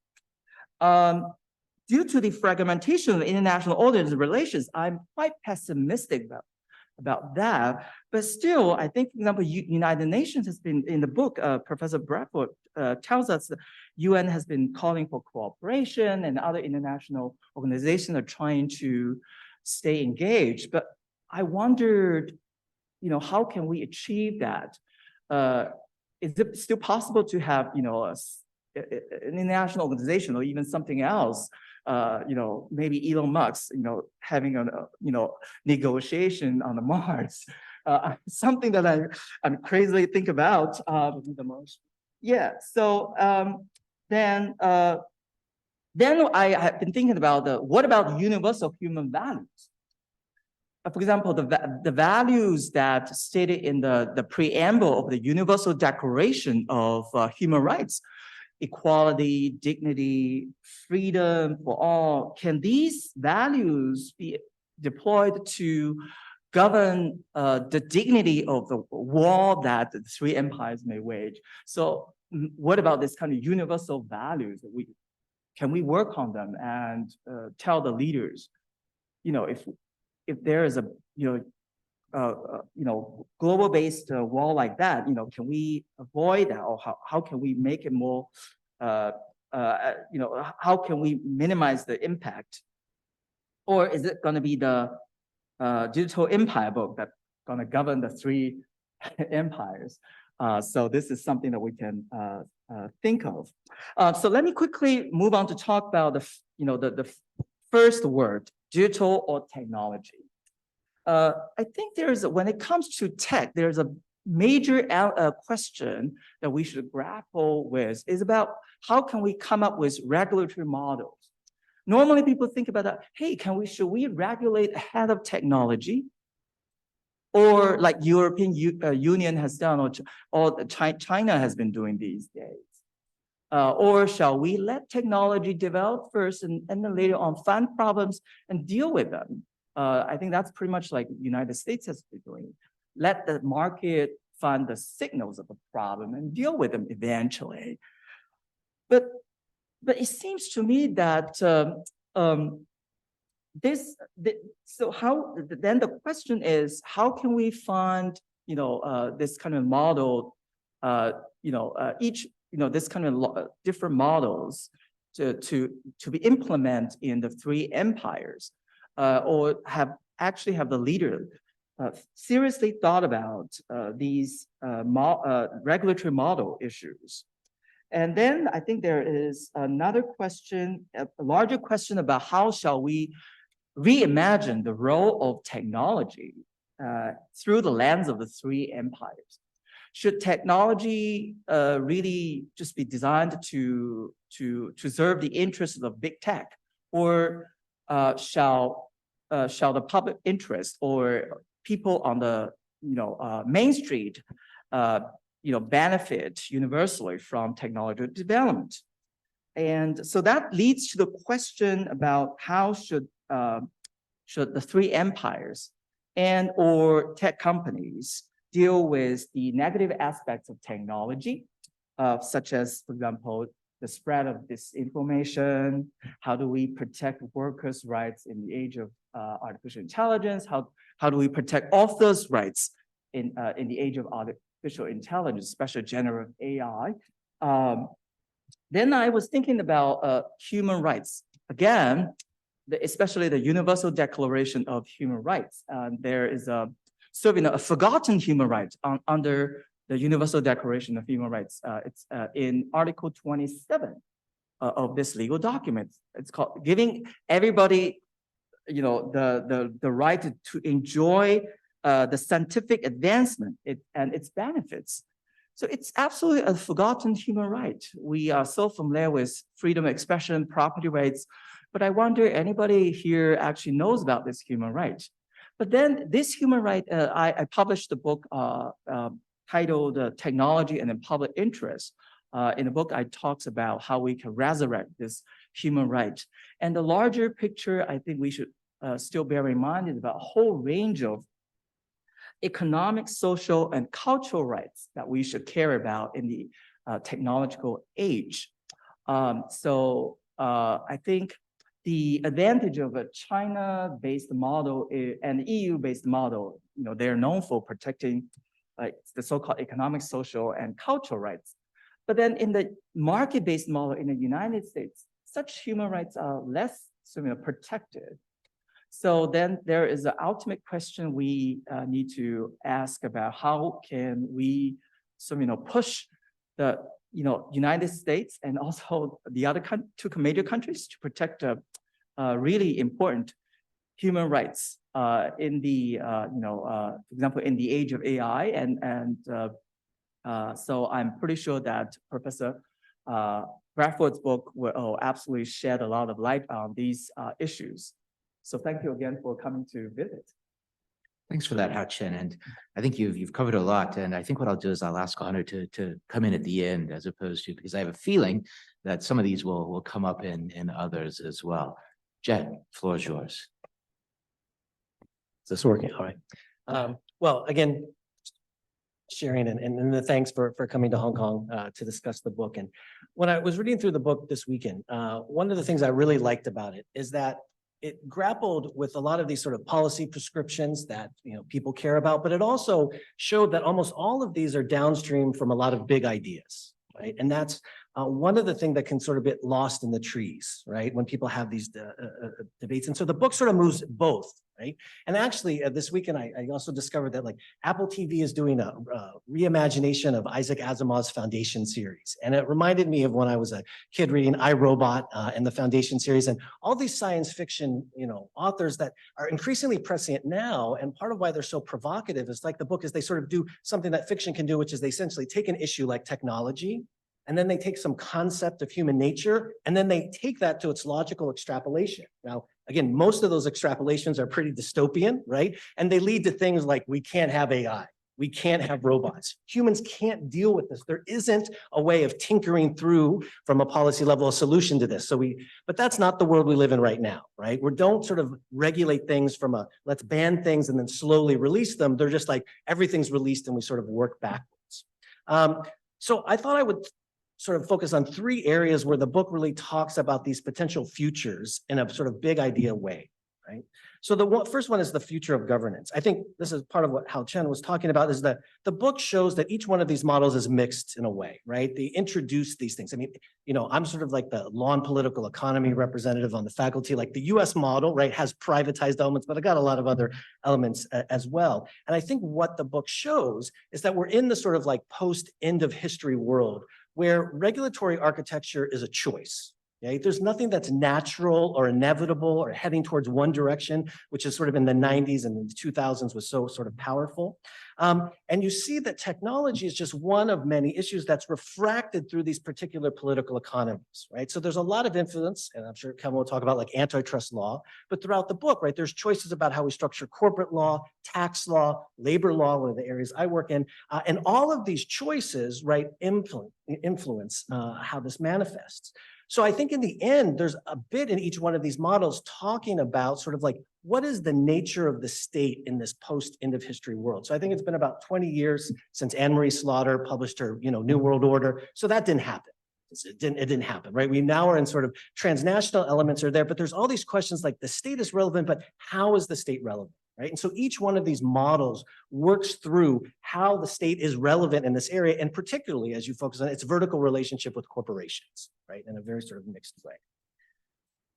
Due to the fragmentation of international orders and relations, I'm quite pessimistic about that. But still, I think, for example, United Nations has been, in the book, Professor Bradford tells us that UN has been calling for cooperation, and other international organizations are trying to stay engaged. But I wondered, how can we achieve that? Is it still possible to have, an international organization or even something else? Maybe Elon Musk, having a, negotiation on the Mars, something that I'm crazily think about. Yeah. So then I have been thinking about what about universal human values? For example, the values that stated in the preamble of the Universal Declaration of Human Rights: equality, dignity, freedom for all. Can these values be deployed to govern the dignity of the war that the three empires may wage? So what about this kind of universal values? Can we work on them and tell the leaders, if there is a global-based war like that, can we avoid that, or how can we make it more, how can we minimize the impact? Or is it going to be the digital empire book that's going to govern the three empires? So this is something that we can think of. So let me quickly move on to talk about the first word, digital or technology. I think when it comes to tech, there's a major question that we should grapple with is about how can we come up with regulatory models? Normally people think about that, hey, should we regulate ahead of technology? Or like European Union has done, or China has been doing these days. Or shall we let technology develop first and then later on find problems and deal with them? I think that's pretty much like the United States has been doing. Let the market find the signals of the problem and deal with them eventually. But it seems to me that then the question is, how can we find this kind of model, this kind of different models to be implemented in the three empires? Or actually have the leader seriously thought about these regulatory model issues. And then I think there is another question, a larger question about how shall we reimagine the role of technology through the lens of the three empires. Should technology really just be designed to serve the interests of big tech, or shall the public interest or people on the Main Street benefit universally from technology development? And so that leads to the question about how should the three empires and or tech companies deal with the negative aspects of technology, such as, for example, the spread of disinformation. How do we protect workers' rights in the age of artificial intelligence? How do we protect authors' rights in the age of artificial intelligence, especially generative AI? Then I was thinking about human rights. Again, especially the Universal Declaration of Human Rights. There is serving a forgotten human right under the Universal Declaration of Human Rights. It's in Article 27 of this legal document. It's called giving everybody, the right to enjoy the scientific advancement and its benefits. So it's absolutely a forgotten human right. We are so familiar with freedom of expression, property rights, but I wonder anybody here actually knows about this human right. But then this human right, I published a book titled Technology and the Public Interest. In the book, I talks about how we can resurrect this human right. And the larger picture, I think we should still bear in mind is about a whole range of economic, social, and cultural rights that we should care about in the technological age. So I think the advantage of a China-based model and EU-based model, they're known for protecting the so-called economic, social, and cultural rights. But then in the market-based model in the United States, such human rights are less protected. So then there is an ultimate question we need to ask about how can we push the United States and also the other two major countries to protect really important human rights in the for example in the age of AI so I'm pretty sure that Professor Bradford's book will absolutely shed a lot of light on these issues. So thank you again for coming to visit. Thanks for that, Haochen. And I think you've covered a lot. And I think what I'll do is I'll ask Arner to come in at the end as opposed to, because I have a feeling that some of these will come up in others as well. Jen, floor is yours. Is this working? All right. Well, again, sharing and the thanks for coming to Hong Kong to discuss the book. And when I was reading through the book this weekend, one of the things I really liked about it is that it grappled with a lot of these sort of policy prescriptions that people care about, but it also showed that almost all of these are downstream from a lot of big ideas, right? And that's one of the things that can sort of get lost in the trees, right? When people have these debates. And so the book sort of moves both, right? And actually this weekend, I also discovered that like Apple TV is doing a reimagination of Isaac Asimov's Foundation series. And it reminded me of when I was a kid reading I, Robot and the Foundation series and all these science fiction, authors that are increasingly prescient now. And part of why they're so provocative is like the book is they sort of do something that fiction can do, which is they essentially take an issue like technology, and then they take some concept of human nature, and then they take that to its logical extrapolation. Now, again, most of those extrapolations are pretty dystopian, right? And they lead to things like we can't have AI, we can't have robots. Humans can't deal with this. There isn't a way of tinkering through from a policy level a solution to this. But that's not the world we live in right now, right? We don't sort of regulate things from let's ban things and then slowly release them. They're just like everything's released and we sort of work backwards. So I thought I would sort of focus on three areas where the book really talks about these potential futures in a sort of big idea way, right? So the first one is the future of governance. I think this is part of what Haochen was talking about is that the book shows that each one of these models is mixed in a way, right? They introduce these things. I mean, I'm sort of like the law and political economy representative on the faculty, like the US model, right, has privatized elements, but I got a lot of other elements as well. And I think what the book shows is that we're in the sort of like post end of history world where regulatory architecture is a choice. Okay? There's nothing that's natural or inevitable or heading towards one direction, which is sort of in the 90s and the 2000s was so sort of powerful. And you see that technology is just one of many issues that's refracted through these particular political economies, right? So there's a lot of influence, and I'm sure Kevin will talk about like antitrust law, but throughout the book, right, there's choices about how we structure corporate law, tax law, labor law, one of the areas I work in, and all of these choices, right, influence how this manifests. So I think in the end, there's a bit in each one of these models talking about sort of like, what is the nature of the state in this post-end of history world? So I think it's been about 20 years since Anne Marie Slaughter published her, New World Order. So that didn't happen. it didn't happen, right? We now are in sort of transnational elements are there, but there's all these questions like the state is relevant, but how is the state relevant? Right. And so each one of these models works through how the state is relevant in this area, and particularly as you focus on its vertical relationship with corporations, right, in a very sort of mixed way.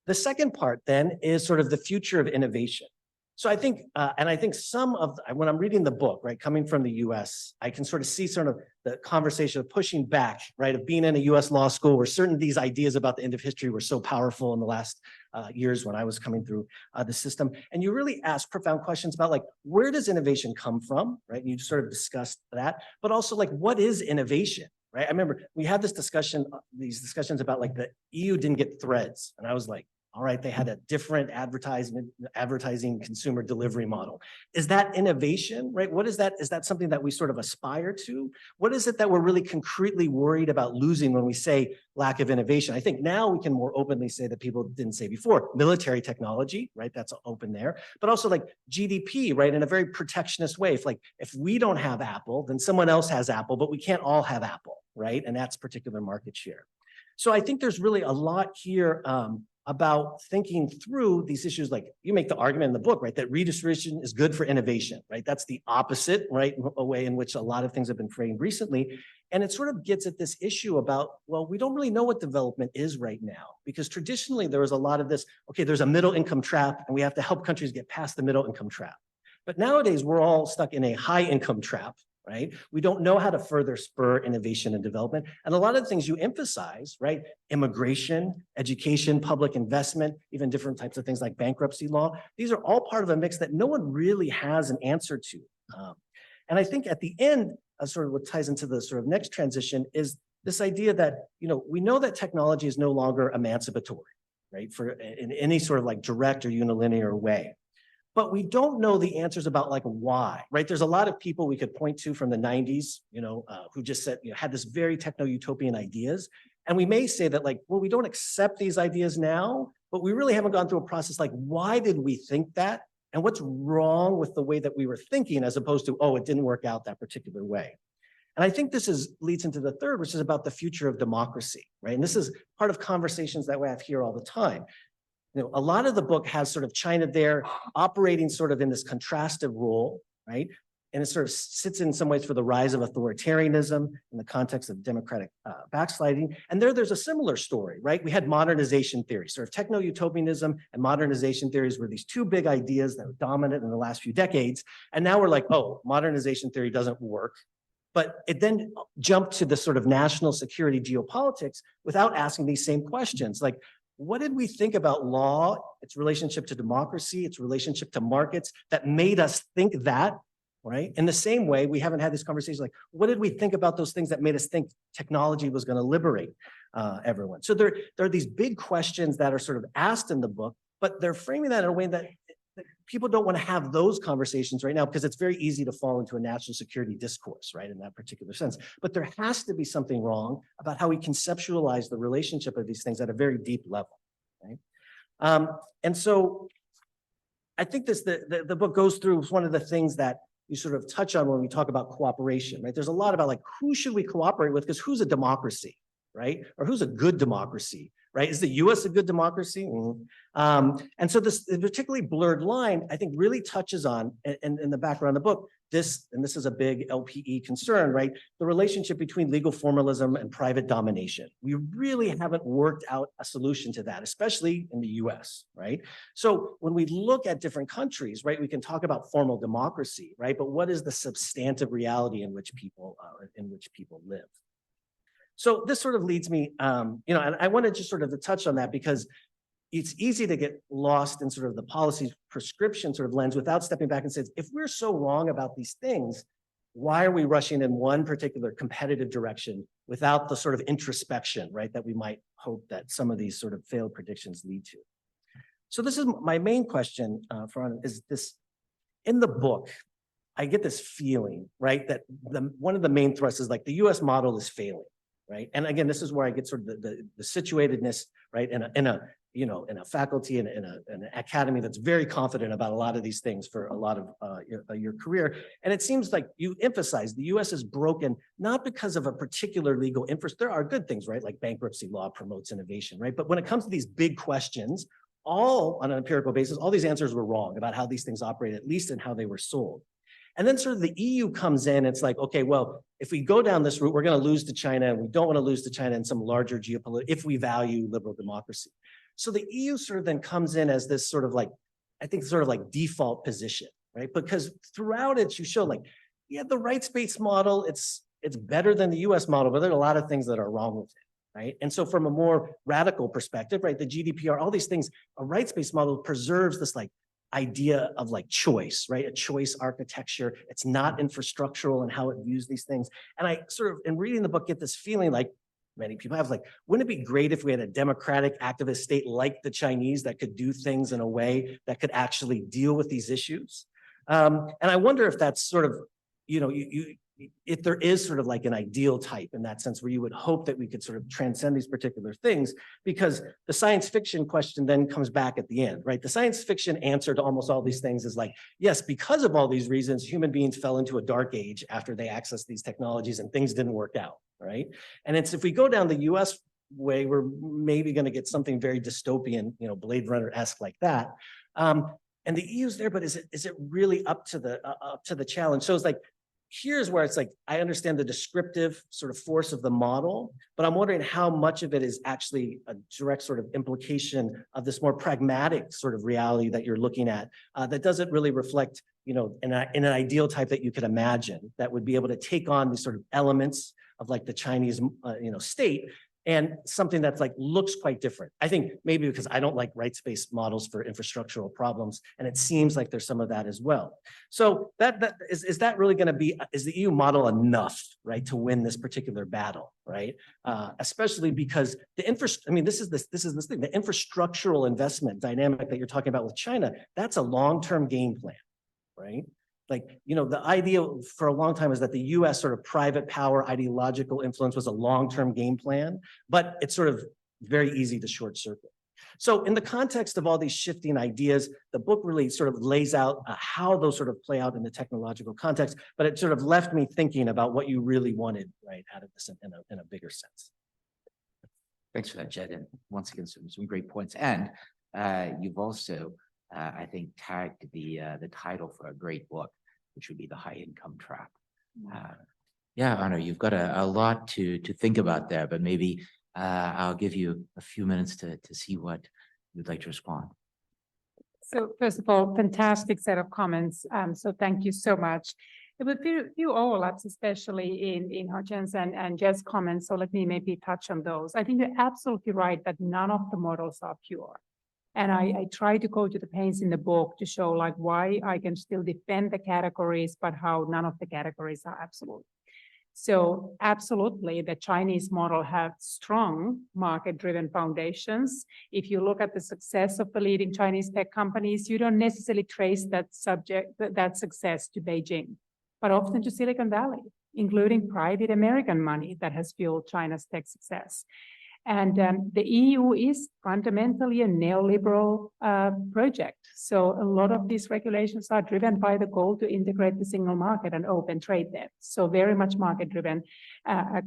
The second part then is sort of the future of innovation. So I think, and I think some of, when I'm reading the book, right, coming from the US, I can sort of see sort of the conversation of pushing back, right, of being in a US law school where certain of these ideas about the end of history were so powerful in the last years when I was coming through the system. And you really ask profound questions about like, where does innovation come from, right? And you sort of discussed that, but also like, what is innovation? Right. I remember we had this discussion, these discussions about like the EU didn't get threads. And I was like, all right, they had a different advertising consumer delivery model. Is that innovation, right? What is that? Is that something that we sort of aspire to? What is it that we're really concretely worried about losing when we say lack of innovation? I think now we can more openly say that people didn't say before, military technology, right? That's open there, but also like GDP, right? In a very protectionist way. If we don't have Apple, then someone else has Apple, but we can't all have Apple, right? And that's particular market share. So I think there's really a lot here about thinking through these issues. Like you make the argument in the book, right, that redistribution is good for innovation, right? That's the opposite, right, a way in which a lot of things have been framed recently. And it sort of gets at this issue about, well, we don't really know what development is right now, because traditionally there was a lot of this, okay, there's a middle income trap and we have to help countries get past the middle income trap. But nowadays we're all stuck in a high income trap, right? We don't know how to further spur innovation and development. And a lot of the things you emphasize, right? Immigration, education, public investment, even different types of things like bankruptcy law. These are all part of a mix that no one really has an answer to. And I think at the end, sort of what ties into the sort of next transition is this idea that, we know that technology is no longer emancipatory, right? In any sort of like direct or unilinear way. But we don't know the answers about like why, right? There's a lot of people we could point to from the 90s, who just said, had this very techno-utopian ideas. And we may say that like, well, we don't accept these ideas now, but we really haven't gone through a process like, why did we think that? And what's wrong with the way that we were thinking as opposed to, oh, it didn't work out that particular way. And I think this leads into the third, which is about the future of democracy, right? And this is part of conversations that we have here all the time. A lot of the book has sort of China there operating sort of in this contrastive role, right? And it sort of sits in some ways for the rise of authoritarianism in the context of democratic backsliding. And there's a similar story, right? We had modernization theory, sort of techno-utopianism and modernization theories were these two big ideas that were dominant in the last few decades. And now we're like, oh, modernization theory doesn't work. But it then jumped to the sort of national security geopolitics without asking these same questions. Like, what did we think about law, its relationship to democracy, its relationship to markets that made us think that, right? In the same way, we haven't had this conversation like, what did we think about those things that made us think technology was going to liberate everyone? So there are these big questions that are sort of asked in the book, but they're framing that in a way that people don't want to have those conversations right now because it's very easy to fall into a national security discourse, right, in that particular sense. But there has to be something wrong about how we conceptualize the relationship of these things at a very deep level, right? And so I think the book goes through one of the things that you sort of touch on when we talk about cooperation, right? There's a lot about like, who should we cooperate with? Because who's a democracy, right? Or who's a good democracy? Right? Is the US a good democracy? Mm-hmm. And so this particularly blurred line, I think, really touches on, in the background of the book, this is a big LPE concern, right? The relationship between legal formalism and private domination. We really haven't worked out a solution to that, especially in the US, right? So when we look at different countries, right, we can talk about formal democracy, right? But what is the substantive reality in which people live? So this sort of leads me, and I wanted to sort of touch on that because it's easy to get lost in sort of the policy prescription sort of lens without stepping back and saying, if we're so wrong about these things, why are we rushing in one particular competitive direction without the sort of introspection, right, that we might hope that some of these sort of failed predictions lead to? So this is my main question for Arner, is this, in the book, I get this feeling, right, that one of the main thrusts is like the US model is failing. Right. And again, this is where I get sort of the situatedness, right, in a in a faculty and in an academy that's very confident about a lot of these things for a lot of your career. And it seems like you emphasize the US is broken, not because of a particular legal infrastructure. There are good things, right? Like bankruptcy law promotes innovation, right? But when it comes to these big questions, all on an empirical basis, all these answers were wrong about how these things operate, at least in how they were sold. And then sort of the EU comes in, it's like, okay, well, if we go down this route, we're going to lose to China, and we don't want to lose to China in some larger geopolitical, if we value liberal democracy. So the EU sort of then comes in as this sort of like, I think sort of like default position, right? Because throughout it, you show like, yeah, the rights-based model, it's better than the US model, but there are a lot of things that are wrong with it, right? And so from a more radical perspective, right, the GDPR, all these things, a rights-based model preserves this like idea of like choice, right? A choice architecture. It's not infrastructural and how it views these things. And I sort of, in reading the book, get this feeling like many people have, like, wouldn't it be great if we had a democratic activist state like the Chinese that could do things in a way that could actually deal with these issues? And I wonder if that's sort of, if there is sort of like an ideal type in that sense where you would hope that we could sort of transcend these particular things, because the science fiction question then comes back at the end, right? The science fiction answer to almost all these things is like, yes, because of all these reasons, human beings fell into a dark age after they accessed these technologies and things didn't work out, right? And it's, if we go down the US way, we're maybe going to get something very dystopian, Blade Runner-esque like that. And the EU's there, but is it really up to the challenge? So it's like, here's where it's like, I understand the descriptive sort of force of the model, but I'm wondering how much of it is actually a direct sort of implication of this more pragmatic sort of reality that you're looking at that doesn't really reflect, in an ideal type that you could imagine that would be able to take on these sort of elements of like the Chinese, state, and something that's like looks quite different. I think maybe because I don't like rights-based models for infrastructural problems, and it seems like there's some of that as well. So is that really going to be, is the EU model enough, right, to win this particular battle, right? Especially because the this is this thing, the infrastructural investment dynamic that you're talking about with China, that's a long-term game plan, right? Like, the idea for a long time is that the US sort of private power ideological influence was a long-term game plan, but it's sort of very easy to short circuit. So in the context of all these shifting ideas, the book really sort of lays out how those sort of play out in the technological context, but it sort of left me thinking about what you really wanted, right, out of this in a bigger sense. Thanks for that, Jed. And once again, some great points. And you've also, I think, tagged the title for a great book, which would be The High Income Trap. Yeah, Arner, you've got a lot to think about there, but maybe I'll give you a few minutes to see what you'd like to respond. So first of all, fantastic set of comments. So thank you so much. There were a few overlaps, especially in Haochen's and Jed's comments. So let me maybe touch on those. I think you're absolutely right that none of the models are pure. And I try to go to the pains in the book to show like why I can still defend the categories, but how none of the categories are absolute. So absolutely, the Chinese model have strong market-driven foundations. If you look at the success of the leading Chinese tech companies, you don't necessarily trace that success to Beijing, but often to Silicon Valley, including private American money that has fueled China's tech success. And the EU is fundamentally a neoliberal project. So a lot of these regulations are driven by the goal to integrate the single market and open trade there. So very much market-driven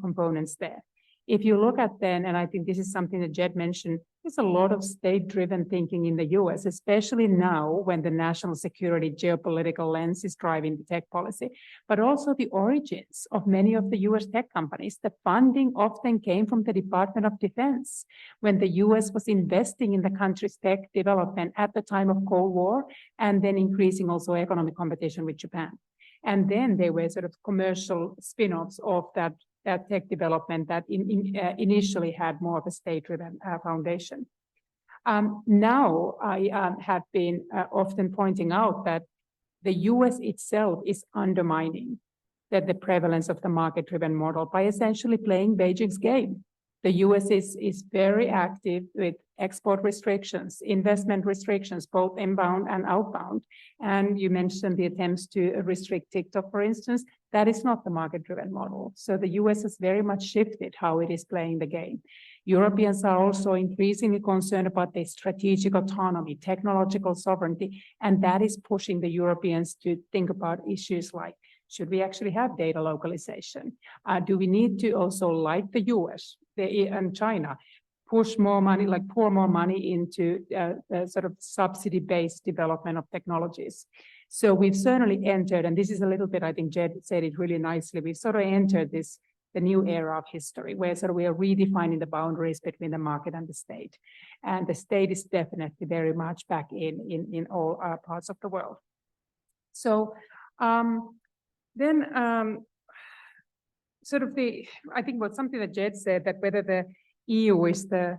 components there. If you look at then, and I think this is something that Jed mentioned, there's a lot of state-driven thinking in the US, especially now when the national security geopolitical lens is driving the tech policy, but also the origins of many of the US tech companies. The funding often came from the Department of Defense when the US was investing in the country's tech development at the time of Cold War, and then increasing also economic competition with Japan. And then there were sort of commercial spin-offs of that tech development that initially had more of a state-driven foundation. Now, I have been often pointing out that the US itself is undermining the prevalence of the market-driven model by essentially playing Beijing's game. The US is very active with export restrictions, investment restrictions, both inbound and outbound. And you mentioned the attempts to restrict TikTok, for instance. That is not the market-driven model. So the US has very much shifted how it is playing the game. Europeans are also increasingly concerned about their strategic autonomy, technological sovereignty, and that is pushing the Europeans to think about issues like, should we actually have data localization? Do we need to also, like the US and China, push more money, like pour more money into sort of subsidy-based development of technologies? So we've certainly entered, and this is a little bit, I think Jed said it really nicely, we've sort of entered the new era of history, where sort of we are redefining the boundaries between the market and the state. And the state is definitely very much back in all parts of the world. So sort of I think what something that Jed said, that whether the EU is the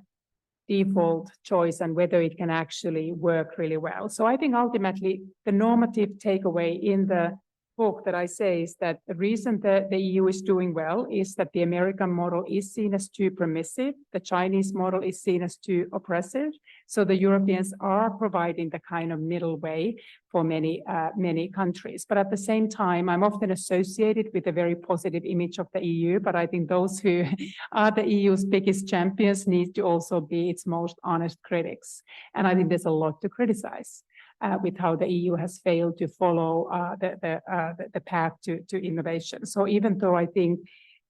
default choice and whether it can actually work really well. So I think ultimately the normative takeaway in the book that I say is that the reason that the EU is doing well is that the American model is seen as too permissive, the Chinese model is seen as too oppressive. So the Europeans are providing the kind of middle way for many countries. But at the same time, I'm often associated with a very positive image of the EU, but I think those who are the EU's biggest champions need to also be its most honest critics. And I think there's a lot to criticize with how the EU has failed to follow the path to innovation. So even though I think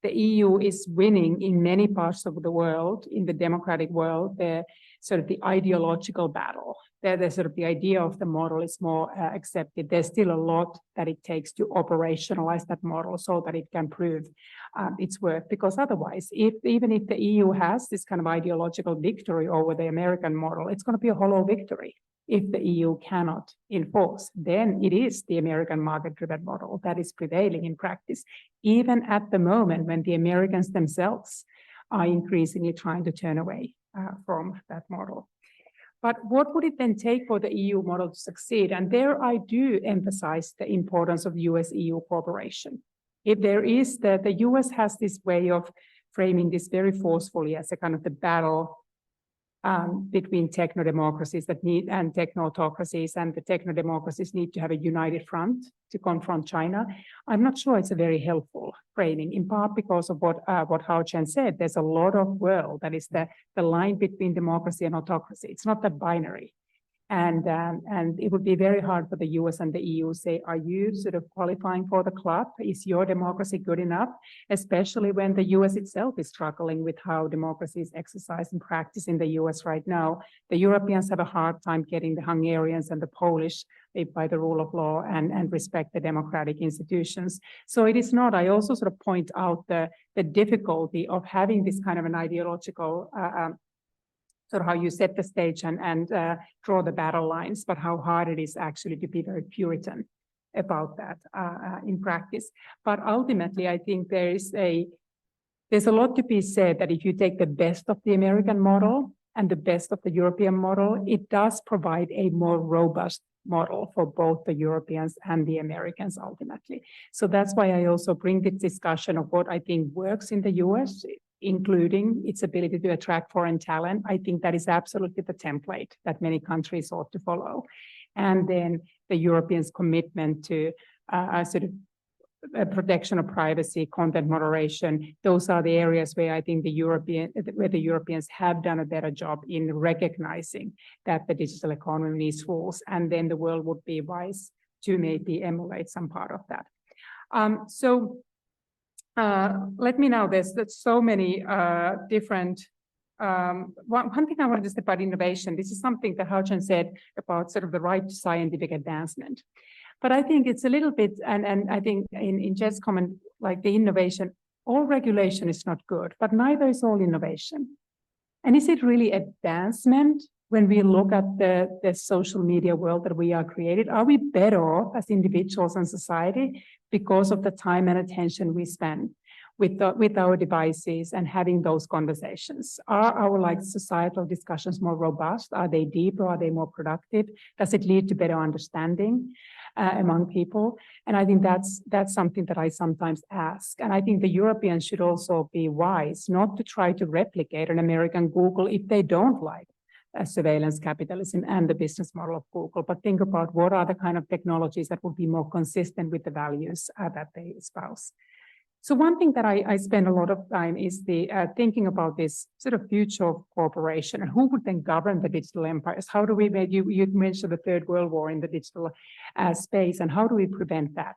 the EU is winning in many parts of the world, in the democratic world, the sort of the ideological battle, the sort of the idea of the model is more accepted. There's still a lot that it takes to operationalize that model so that it can prove its worth. Because otherwise, even if the EU has this kind of ideological victory over the American model, it's going to be a hollow victory. If the EU cannot enforce, then it is the American market-driven model that is prevailing in practice, even at the moment when the Americans themselves are increasingly trying to turn away from that model. But what would it then take for the EU model to succeed? And there I do emphasize the importance of US-EU cooperation. If there is the US has this way of framing this very forcefully as a kind of the battle between techno-democracies and techno-autocracies, and the techno-democracies need to have a united front to confront China. I'm not sure it's a very helpful framing, in part because of what Haochen said. There's a lot of world that is the line between democracy and autocracy. It's not that binary. And it would be very hard for the US and the EU to say, are you sort of qualifying for the club? Is your democracy good enough? Especially when the US itself is struggling with how democracy is exercised and practiced in the US right now. The Europeans have a hard time getting the Hungarians and the Polish by the rule of law and respect the democratic institutions. So it is not, I also sort of point out the difficulty of having this kind of an ideological sort of how you set the stage and draw the battle lines, but how hard it is actually to be very Puritan about that in practice. But ultimately, I think there's a lot to be said that if you take the best of the American model and the best of the European model, it does provide a more robust model for both the Europeans and the Americans ultimately. So that's why I also bring this discussion of what I think works in the US, including its ability to attract foreign talent. I think that is absolutely the template that many countries ought to follow. And then the Europeans' commitment to sort of protection of privacy, content moderation. Those are the areas where I think the Europeans have done a better job in recognizing that the digital economy needs rules, and then the world would be wise to maybe emulate some part of that. Let me now, there's so many different, one thing I wanted to say about innovation, this is something that Haochen said about sort of the right to scientific advancement. But I think it's a little bit, and I think in Jed's comment, like the innovation, all regulation is not good, but neither is all innovation. And is it really advancement when we look at the social media world that we are created? Are we better off as individuals and society because of the time and attention we spend with our devices and having those conversations? Are our societal discussions more robust? Are they deeper? Are they more productive? Does it lead to better understanding among people? And I think that's something that I sometimes ask. And I think the Europeans should also be wise not to try to replicate an American Google if they don't like surveillance capitalism and the business model of Google, but think about what are the kind of technologies that would be more consistent with the values that they espouse. So one thing that I spend a lot of time is the thinking about this sort of future of cooperation and who would then govern the digital empires? How do we make, you mentioned the Third World War in the digital space, and how do we prevent that?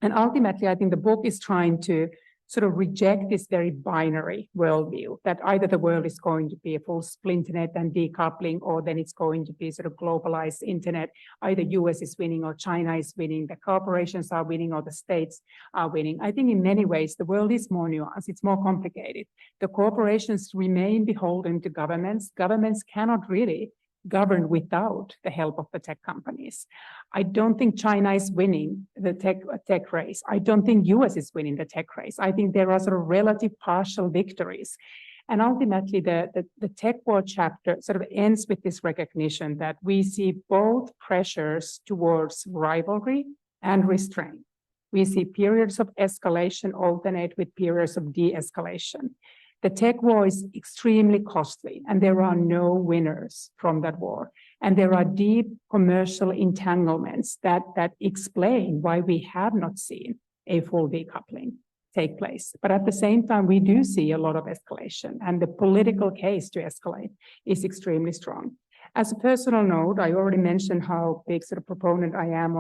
And ultimately, I think the book is trying to sort of reject this very binary worldview that either the world is going to be a full splinternet and decoupling, or then it's going to be sort of globalized internet. Either US is winning or China is winning, the corporations are winning or the states are winning. I think in many ways, the world is more nuanced, it's more complicated. The corporations remain beholden to governments. Governments cannot really govern without the help of the tech companies. I don't think China is winning the tech race. I don't think US is winning the tech race. I think there are sort of relative partial victories. And ultimately, the tech war chapter sort of ends with this recognition that we see both pressures towards rivalry and restraint. We see periods of escalation alternate with periods of de-escalation. The tech war is extremely costly, and there are no winners from that war. And there are deep commercial entanglements that explain why we have not seen a full decoupling take place. But at the same time, we do see a lot of escalation, and the political case to escalate is extremely strong. As a personal note, I already mentioned how big sort of proponent I am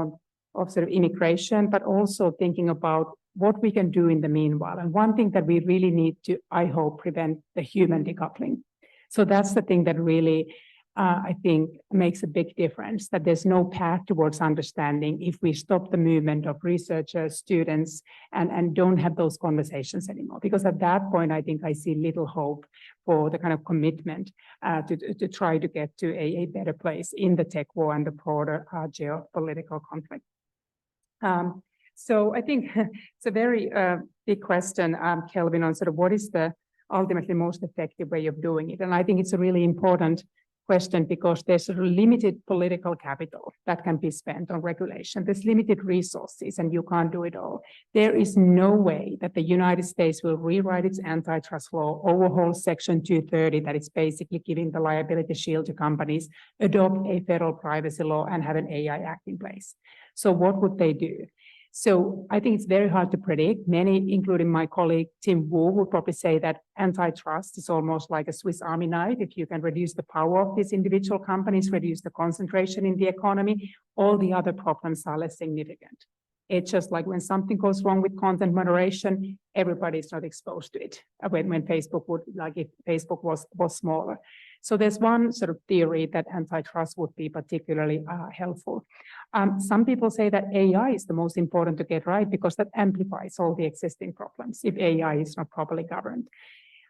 of sort of immigration, but also thinking about what we can do in the meanwhile. And one thing that we really need to, I hope, prevent the human decoupling. So that's the thing that really, I think, makes a big difference, that there's no path towards understanding if we stop the movement of researchers, students, and don't have those conversations anymore. Because at that point, I think I see little hope for the kind of commitment to try to get to a better place in the tech war and the broader geopolitical conflict. So I think it's a very big question, Kelvin, on sort of what is the ultimately most effective way of doing it. And I think it's a really important question because there's sort of limited political capital that can be spent on regulation. There's limited resources and you can't do it all. There is no way that the United States will rewrite its antitrust law, overhaul Section 230 that is basically giving the liability shield to companies, adopt a federal privacy law, and have an AI Act in place. So what would they do? So I think it's very hard to predict. Many, including my colleague Tim Wu, would probably say that antitrust is almost like a Swiss Army knife. If you can reduce the power of these individual companies, reduce the concentration in the economy, all the other problems are less significant. It's just like when something goes wrong with content moderation, everybody's not exposed to it. When Facebook would, like if Facebook was smaller. So there's one sort of theory that antitrust would be particularly helpful. Some people say that AI is the most important to get right because that amplifies all the existing problems if AI is not properly governed.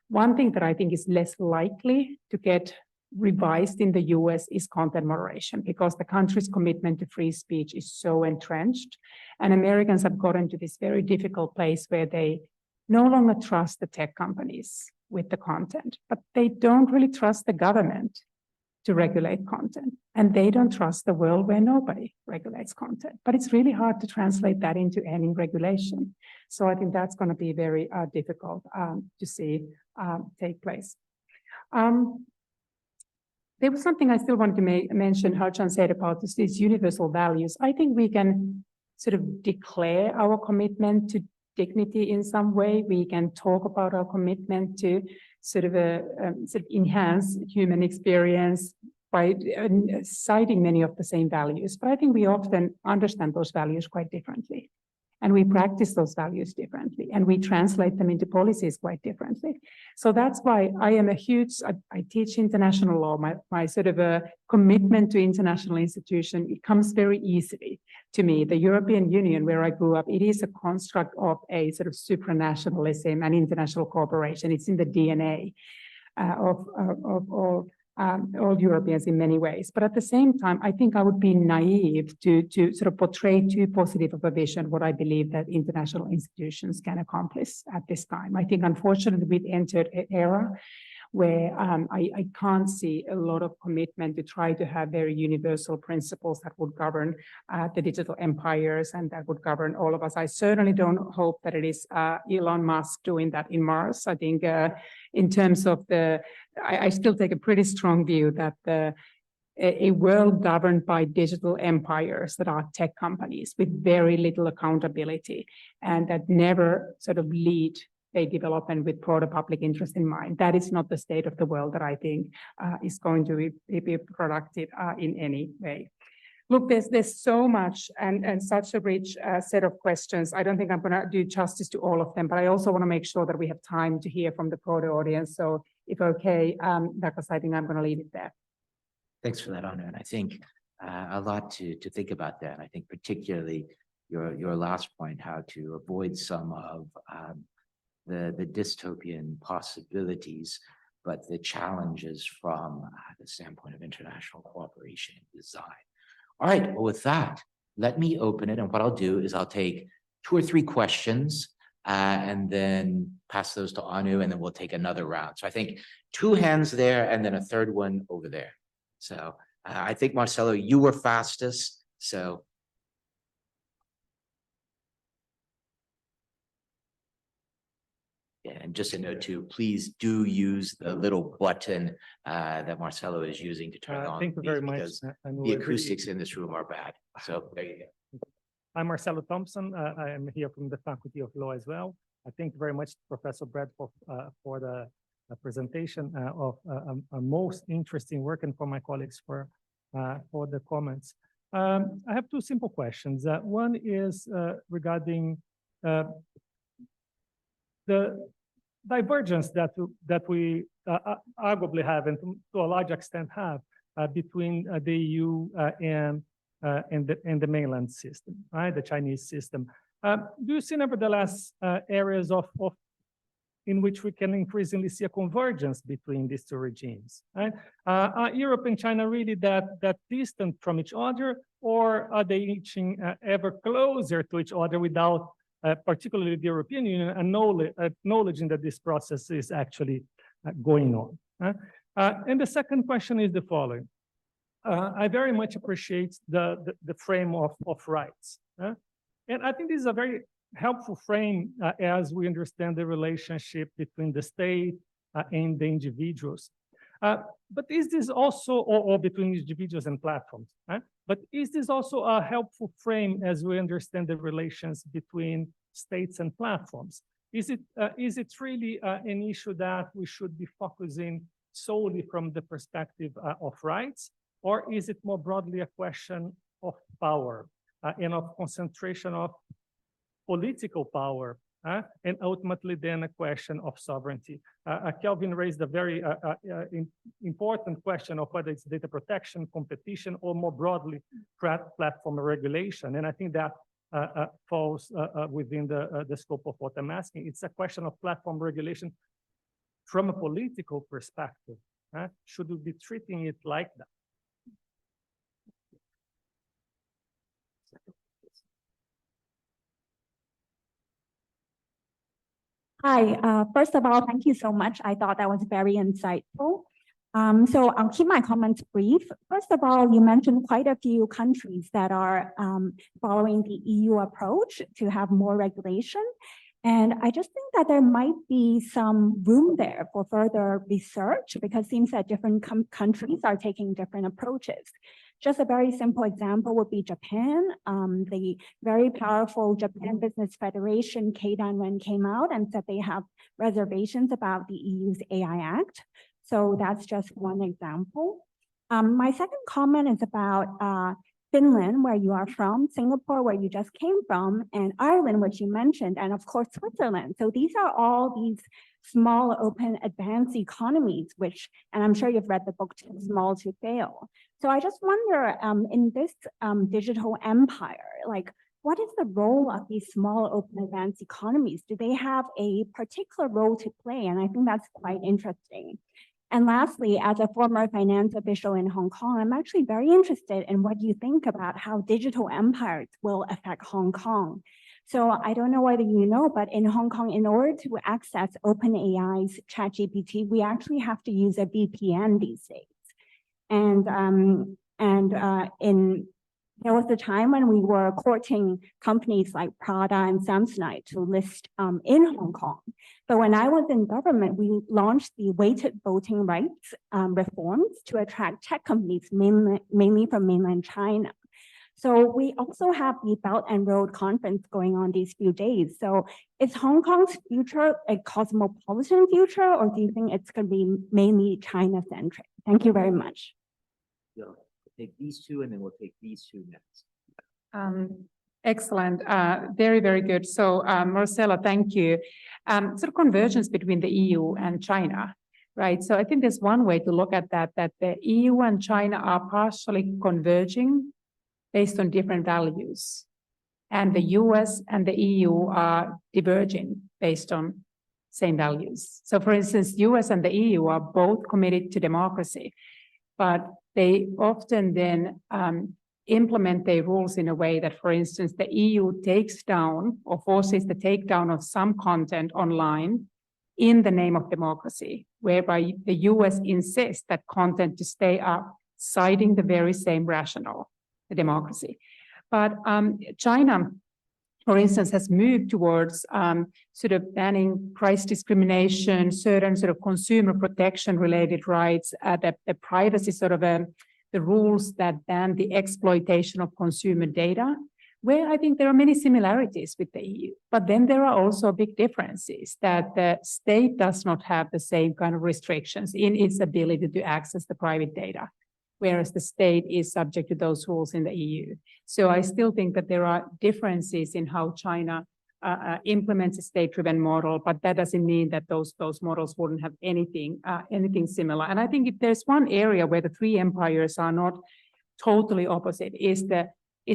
One thing that I think is less likely to get revised in the US is content moderation because the country's commitment to free speech is so entrenched. And Americans have gotten to this very difficult place where they no longer trust the tech companies with the content, but they don't really trust the government to regulate content. And they don't trust the world where nobody regulates content. But it's really hard to translate that into any regulation. So I think that's going to be very difficult to see take place. There was something I still wanted to mention, Haochen said about these universal values. I think we can sort of declare our commitment to dignity in some way. We can talk about our commitment to sort of enhance human experience by citing many of the same values. But I think we often understand those values quite differently. And we practice those values differently, and we translate them into policies quite differently. So that's why I am a huge, I teach international law, my sort of a commitment to international institution, it comes very easily to me. The European Union, where I grew up, it is a construct of a sort of supranationalism and international cooperation. It's in the DNA of all Europeans in many ways. But at the same time, I think I would be naive to sort of portray too positive of a vision what I believe that international institutions can accomplish at this time. I think, unfortunately, we've entered an era where I can't see a lot of commitment to try to have very universal principles that would govern the digital empires and that would govern all of us. I certainly don't hope that it is Elon Musk doing that in Mars. I think in terms of I still take a pretty strong view that the a world governed by digital empires that are tech companies with very little accountability and that never sort of lead a development with broader public interest in mind. That is not the state of the world that I think is going to be productive in any way. Look, there's so much and such a rich set of questions. I don't think I'm going to do justice to all of them, but I also want to make sure that we have time to hear from the broader audience. So if okay, Douglas, I think I'm going to leave it there. Thanks for that, Arner. And I think a lot to think about that. I think particularly your last point, how to avoid some of the dystopian possibilities, but the challenges from the standpoint of international cooperation and design. All right, well, with that, let me open it. And what I'll do is I'll take 2 or 3 questions and then pass those to Anu, and then we'll take another round. So I think 2 hands there and then a 3rd one over there. So I think, Marcelo, you were fastest. So. Yeah, and just a note too, please do use the little button that Marcelo is using to turn on. Thank you very much. Because the acoustics in this room are bad. So there you go. I'm Marcelo Thompson. I am here from the Faculty of Law as well. I thank you very much, Professor Bradford, for the presentation of a most interesting work, and for my colleagues for the comments. I have 2 simple questions. One is regarding the divergence that we arguably have, and to a large extent have, between the EU and the mainland system, right? The Chinese system. Do you see, nevertheless, areas in which we can increasingly see a convergence between these 2 regimes, right? Are Europe and China really that distant from each other, or are they inching ever closer to each other without particularly the European Union acknowledging that this process is actually going on? And the second question is the following. I very much appreciate the frame of rights. And I think this is a very helpful frame as we understand the relationship between the state and the individuals. But is this also, or between individuals and platforms, but is this also a helpful frame as we understand the relations between states and platforms? Is it really an issue that we should be focusing solely from the perspective of rights, or is it more broadly a question of power and of concentration of political power, and ultimately then a question of sovereignty? Kelvin raised a very important question of whether it's data protection, competition, or more broadly platform regulation. And I think that falls within the scope of what I'm asking. It's a question of platform regulation from a political perspective. Should we be treating it like that? Hi, first of all, thank you so much. I thought that was very insightful. So I'll keep my comments brief. First of all, you mentioned quite a few countries that are following the EU approach to have more regulation. And I just think that there might be some room there for further research, because it seems that different countries are taking different approaches. Just a very simple example would be Japan. The very powerful Japan Business Federation, Keidanren, came out and said they have reservations about the EU's AI Act. So that's just one example. My second comment is about Finland, where you are from, Singapore, where you just came from, and Ireland, which you mentioned, and of course, Switzerland. So these are all these small, open, advanced economies, which, and I'm sure you've read the book, Too Small to Fail. So I just wonder, in this digital empire, like, what is the role of these small, open, advanced economies? Do they have a particular role to play? And I think that's quite interesting. And lastly, as a former finance official in Hong Kong, I'm actually very interested in what you think about how digital empires will affect Hong Kong. So I don't know whether you know, but in Hong Kong, in order to access OpenAI's ChatGPT, we actually have to use a VPN these days. And in there was a time when we were courting companies like Prada and Samsonite to list in Hong Kong. But when I was in government, we launched the weighted voting rights reforms to attract tech companies mainly from mainland China. So we also have the Belt and Road Conference going on these few days. So is Hong Kong's future a cosmopolitan future, or do you think it's going to be mainly China-centric? Thank you very much. We'll take these two and then we'll take these two next. Excellent. Very, very good. So, Marcella, thank you. Sort of convergence between the EU and China, right? So I think there's one way to look at that the EU and China are partially converging based on different values. And the US and the EU are diverging based on same values. So for instance, US and the EU are both committed to democracy, but they often then implement their rules in a way that, for instance, the EU takes down or forces the takedown of some content online in the name of democracy, whereby the US insists that content to stay up, citing the very same rationale, the democracy. But China, for instance, has moved towards sort of banning price discrimination, certain sort of consumer protection related rights, the privacy sort of the rules that ban the exploitation of consumer data, where I think there are many similarities with the EU. But then there are also big differences that the state does not have the same kind of restrictions in its ability to access the private data, whereas the state is subject to those rules in the EU. So I still think that there are differences in how China implements a state-driven model, but that doesn't mean that those models wouldn't have anything similar. And I think if there's one area where the three empires are not totally opposite is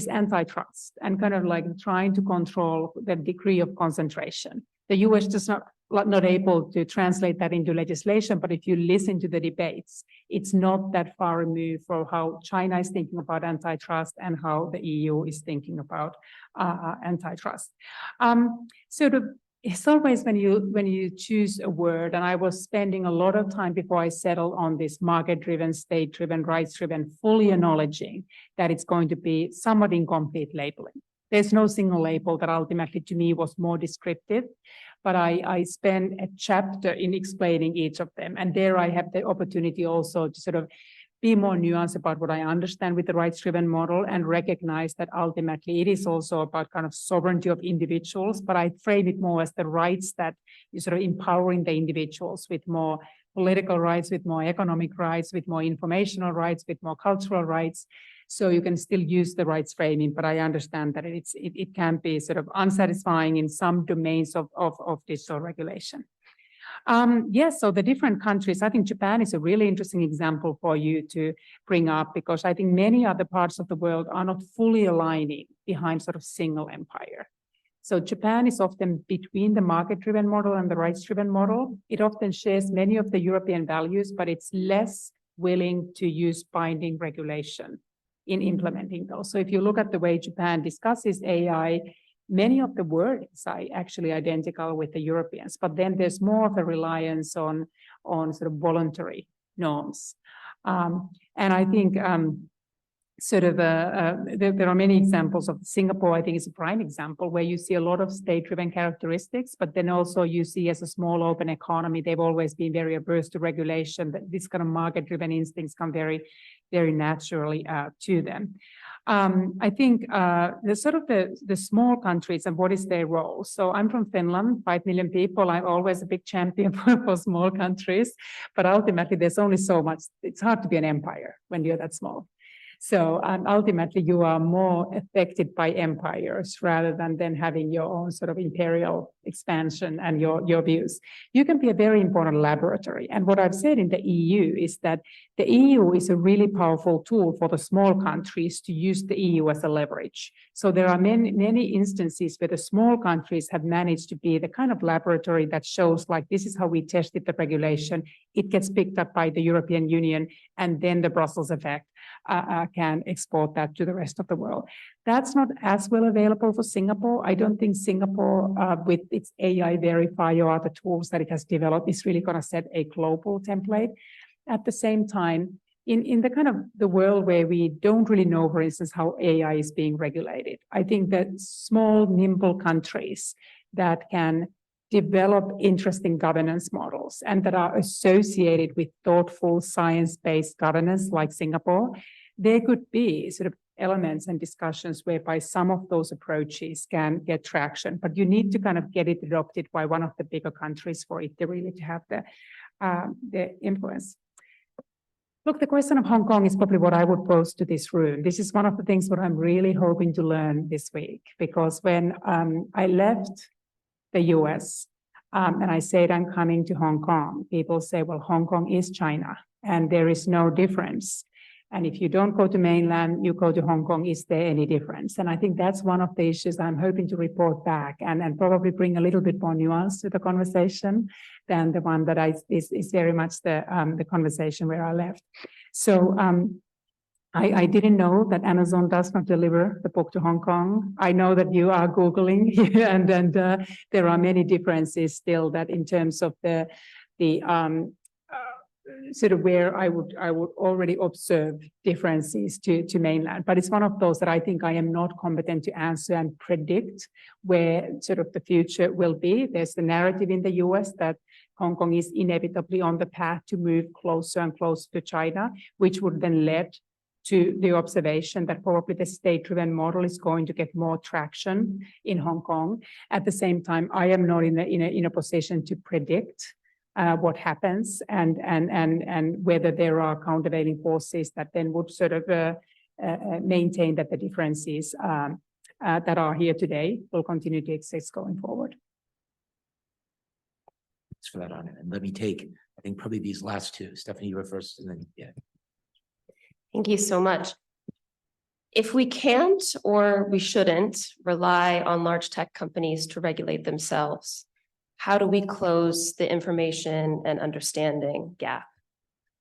antitrust and kind of like trying to control the degree of concentration. The US does not able to translate that into legislation, but if you listen to the debates, it's not that far removed from how China is thinking about antitrust and how the EU is thinking about antitrust. It's always when you choose a word, and I was spending a lot of time before I settled on this market-driven, state-driven, rights-driven, fully acknowledging that it's going to be somewhat incomplete labeling. There's no single label that ultimately to me was more descriptive, but I spent a chapter in explaining each of them. And there I have the opportunity also to sort of be more nuanced about what I understand with the rights-driven model and recognize that ultimately it is also about kind of sovereignty of individuals, but I frame it more as the rights that you're sort of empowering the individuals with more political rights, with more economic rights, with more informational rights, with more cultural rights. So you can still use the rights framing, but I understand that it can be sort of unsatisfying in some domains of digital regulation. Yes, so the different countries, I think Japan is a really interesting example for you to bring up, because I think many other parts of the world are not fully aligning behind sort of single empire. So Japan is often between the market-driven model and the rights-driven model. It often shares many of the European values, but it's less willing to use binding regulation in implementing those. So if you look at the way Japan discusses AI, many of the words are actually identical with the Europeans, but then there's more of a reliance on sort of voluntary norms. And I think there are many examples of Singapore. I think is a prime example where you see a lot of state-driven characteristics, but then also you see as a small open economy, they've always been very averse to regulation. That this kind of market-driven instincts come very, very naturally to them. I think the small countries and what is their role. So I'm from Finland, 5 million people. I'm always a big champion for small countries, but ultimately there's only so much. It's hard to be an empire when you're that small. So ultimately you are more affected by empires rather than having your own sort of imperial expansion and your views. You can be a very important laboratory. And what I've said in the EU is that the EU is a really powerful tool for the small countries to use the EU as a leverage. So there are many instances where the small countries have managed to be the kind of laboratory that shows like, this is how we tested the regulation. It gets picked up by the European Union, and then the Brussels effect can export that to the rest of the world. That's not as well available for Singapore. I don't think Singapore, with its AI Verify or other tools that it has developed, is really going to set a global template. At the same time, in the kind of the world where we don't really know, for instance, how AI is being regulated, I think that small, nimble countries that can develop interesting governance models and that are associated with thoughtful science-based governance like Singapore, there could be sort of elements and discussions whereby some of those approaches can get traction, but you need to kind of get it adopted by one of the bigger countries for it to really to have the influence. Look, the question of Hong Kong is probably what I would pose to this room. This is one of the things that I'm really hoping to learn this week, because when I left the US and I said I'm coming to Hong Kong, people say, well, Hong Kong is China and there is no difference. And if you don't go to mainland, you go to Hong Kong, is there any difference? And I think that's one of the issues I'm hoping to report back and probably bring a little bit more nuance to the conversation than the one that is very much the conversation where I left. So I didn't know that Amazon does not deliver the book to Hong Kong. I know that you are Googling and there are many differences still that in terms of the sort of where I would already observe differences to mainland. But it's one of those that I think I am not competent to answer and predict where sort of the future will be. There's the narrative in the US that Hong Kong is inevitably on the path to move closer and closer to China, which would then lead to the observation that probably the state-driven model is going to get more traction in Hong Kong. At the same time, I am not in a position to predict what happens and whether there are countervailing forces that then would sort of maintain that the differences that are here today will continue to exist going forward. Thanks for that, Arner. And let me take, I think, probably these last two. Stephanie, you were first, and then, yeah. Thank you so much. If we can't or we shouldn't rely on large tech companies to regulate themselves, how do we close the information and understanding gap?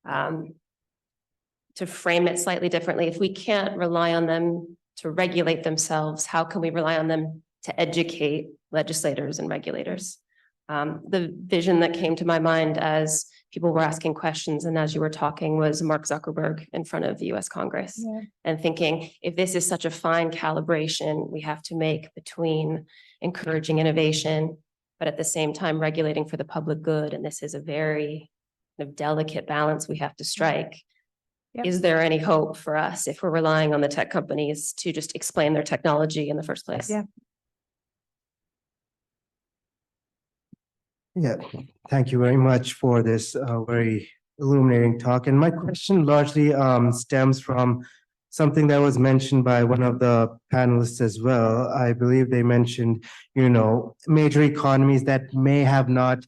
To frame it slightly differently, if we can't rely on them to regulate themselves, how can we rely on them to educate legislators and regulators? The vision that came to my mind as people were asking questions and as you were talking was Mark Zuckerberg in front of the US Congress and thinking, if this is such a fine calibration we have to make between encouraging innovation, but at the same time regulating for the public good, and this is a very delicate balance we have to strike. Yep. Is there any hope for us if we're relying on the tech companies to just explain their technology in the first place? Yeah. Yeah, thank you very much for this very illuminating talk. And my question largely stems from something that was mentioned by one of the panelists as well. I believe they mentioned, major economies that may have not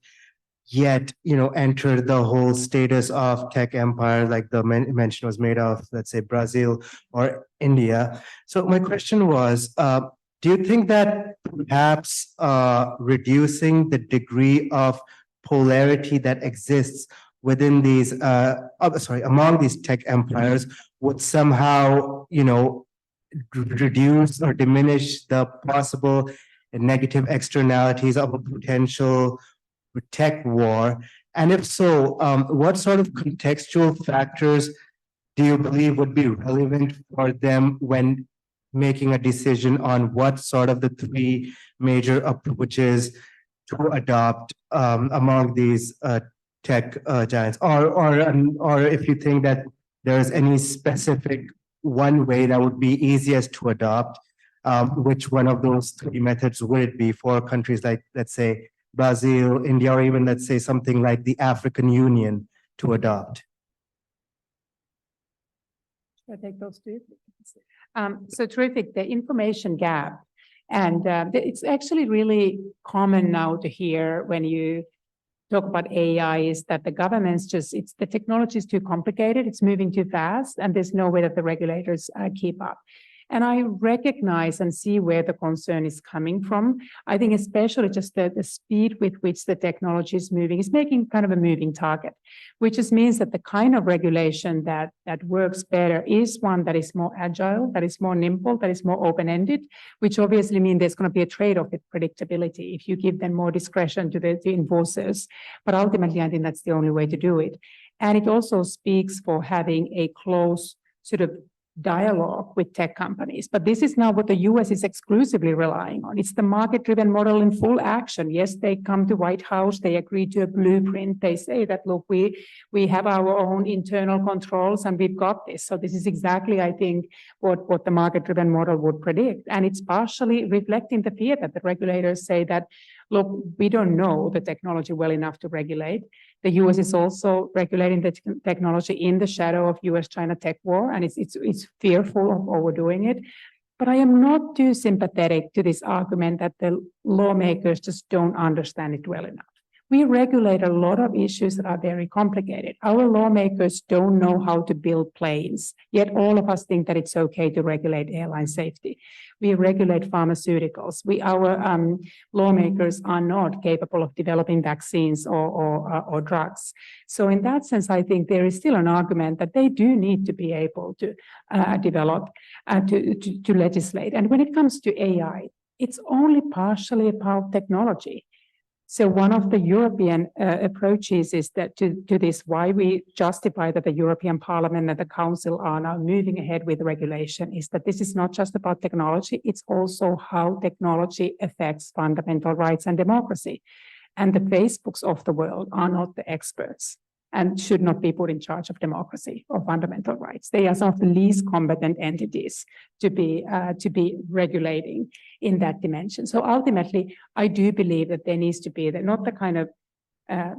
yet, entered the whole status of tech empire, like the mention was made of, let's say, Brazil or India. So my question was, do you think that perhaps reducing the degree of polarity that exists within these, among these tech empires would somehow, reduce or diminish the possible negative externalities of a potential tech war? And if so, what sort of contextual factors do you believe would be relevant for them when making a decision on what sort of the three major approaches to adopt among these tech giants, or if you think that there's any specific one way that would be easiest to adopt, which one of those three methods would it be for countries like, let's say, Brazil, India, or even, let's say, something like the African Union to adopt? Should I take those two? So terrific, the information gap. And it's actually really common now to hear when you talk about AI is that the governments the technology is too complicated, it's moving too fast, and there's no way that the regulators keep up. And I recognize and see where the concern is coming from. I think especially just the speed with which the technology is moving is making kind of a moving target, which just means that the kind of regulation that works better is one that is more agile, that is more nimble, that is more open-ended, which obviously means there's going to be a trade-off with predictability if you give them more discretion to the enforcers. But ultimately, I think that's the only way to do it. And it also speaks for having a close sort of dialogue with tech companies. But this is now what the US is exclusively relying on. It's the market-driven model in full action. Yes, they come to White House, they agree to a blueprint. They say that, look, we have our own internal controls and we've got this. So this is exactly, I think, what the market-driven model would predict. And it's partially reflecting the fear that the regulators say that, look, we don't know the technology well enough to regulate. The US is also regulating the technology in the shadow of US-China tech war, and it's fearful of overdoing it. But I am not too sympathetic to this argument that the lawmakers just don't understand it well enough. We regulate a lot of issues that are very complicated. Our lawmakers don't know how to build planes, yet all of us think that it's okay to regulate airline safety. We regulate pharmaceuticals. Our lawmakers are not capable of developing vaccines or drugs. So in that sense, I think there is still an argument that they do need to be able to develop, to legislate. And when it comes to AI, it's only partially about technology. So one of the European approaches is that to this, why we justify that the European Parliament and the Council are now moving ahead with regulation, is that this is not just about technology, it's also how technology affects fundamental rights and democracy. And the Facebooks of the world are not the experts and should not be put in charge of democracy or fundamental rights. They are some of the least competent entities to be regulating in that dimension. So ultimately, I do believe that there needs to be not the kind of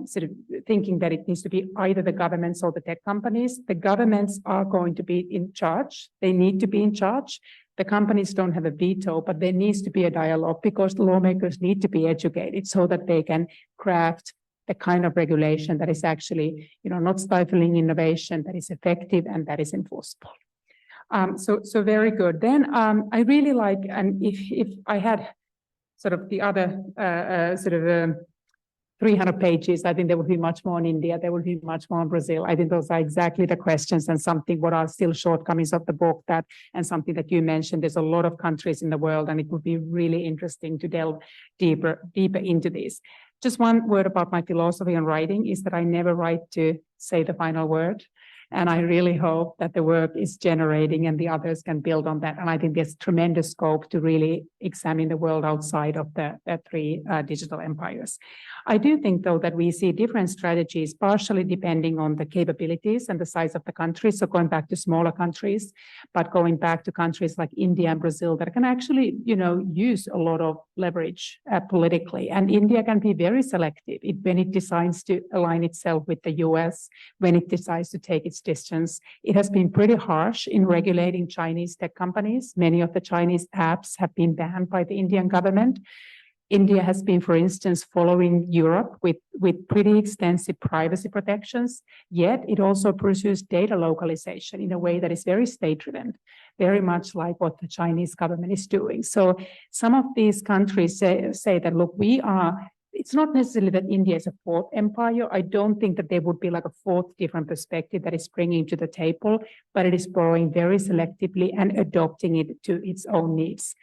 sort of thinking that it needs to be either the governments or the tech companies. The governments are going to be in charge. They need to be in charge. The companies don't have a veto, but there needs to be a dialogue because the lawmakers need to be educated so that they can craft the kind of regulation that is actually, not stifling innovation, that is effective and that is enforceable. So very good. Then I really like, and if I had sort of the other 300 pages, I think there would be much more in India, there would be much more in Brazil. I think those are exactly the questions and something what are still shortcomings of the book and something that you mentioned. There's a lot of countries in the world and it would be really interesting to delve deeper into this. Just one word about my philosophy on writing is that I never write to say the final word. And I really hope that the work is generating and the others can build on that. And I think there's tremendous scope to really examine the world outside of the three digital empires. I do think, though, that we see different strategies, partially depending on the capabilities and the size of the country. So going back to smaller countries, but going back to countries like India and Brazil that can actually, use a lot of leverage politically. And India can be very selective when it decides to align itself with the US, when it decides to take its distance. It has been pretty harsh in regulating Chinese tech companies. Many of the Chinese apps have been banned by the Indian government. India has been, for instance, following Europe with pretty extensive privacy protections, yet it also pursues data localization in a way that is very state-driven, very much like what the Chinese government is doing. So some of these countries say that, look, it's not necessarily that India is a fourth empire. I don't think that there would be like a fourth different perspective that is bringing to the table, but it is borrowing very selectively and adopting it to its own needs.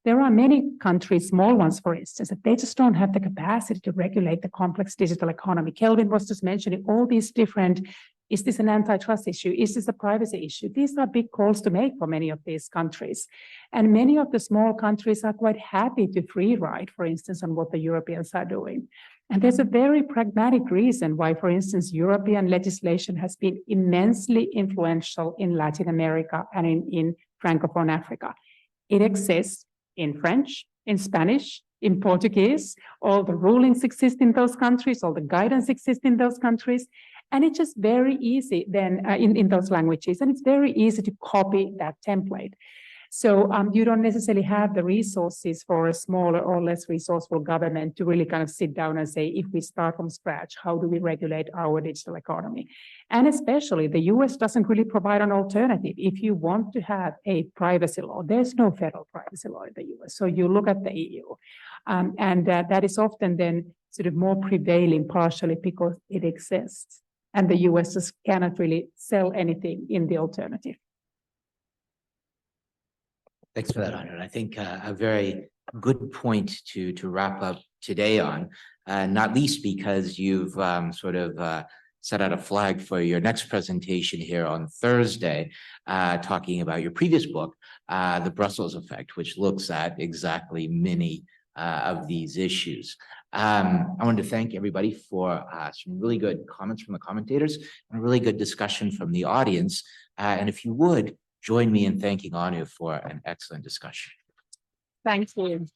There are many countries, small ones, for instance, that they just don't have the capacity to regulate the complex digital economy. Kelvin was just mentioning all these different, is this an antitrust issue? Is this a privacy issue? These are big calls to make for many of these countries. And many of the small countries are quite happy to free ride, for instance, on what the Europeans are doing. And there's a very pragmatic reason why, for instance, European legislation has been immensely influential in Latin America and in Francophone Africa. It exists in French, in Spanish, in Portuguese. All the rulings exist in those countries, all the guidance exists in those countries. And it's just very easy then in those languages. And it's very easy to copy that template. So you don't necessarily have the resources for a smaller or less resourceful government to really kind of sit down and say, if we start from scratch, how do we regulate our digital economy? And especially the US doesn't really provide an alternative. If you want to have a privacy law, there's no federal privacy law in the US. So you look at the EU. And that is often then sort of more prevailing partially because it exists. And the US just cannot really sell anything in the alternative. Thanks for that, Arner. I think a very good point to wrap up today on, not least because you've sort of set out a flag for your next presentation here on Thursday, talking about your previous book, The Brussels Effect, which looks at exactly many of these issues. I wanted to thank everybody for some really good comments from the commentators and a really good discussion from the audience. And if you would, join me in thanking Anu for an excellent discussion. Thank you.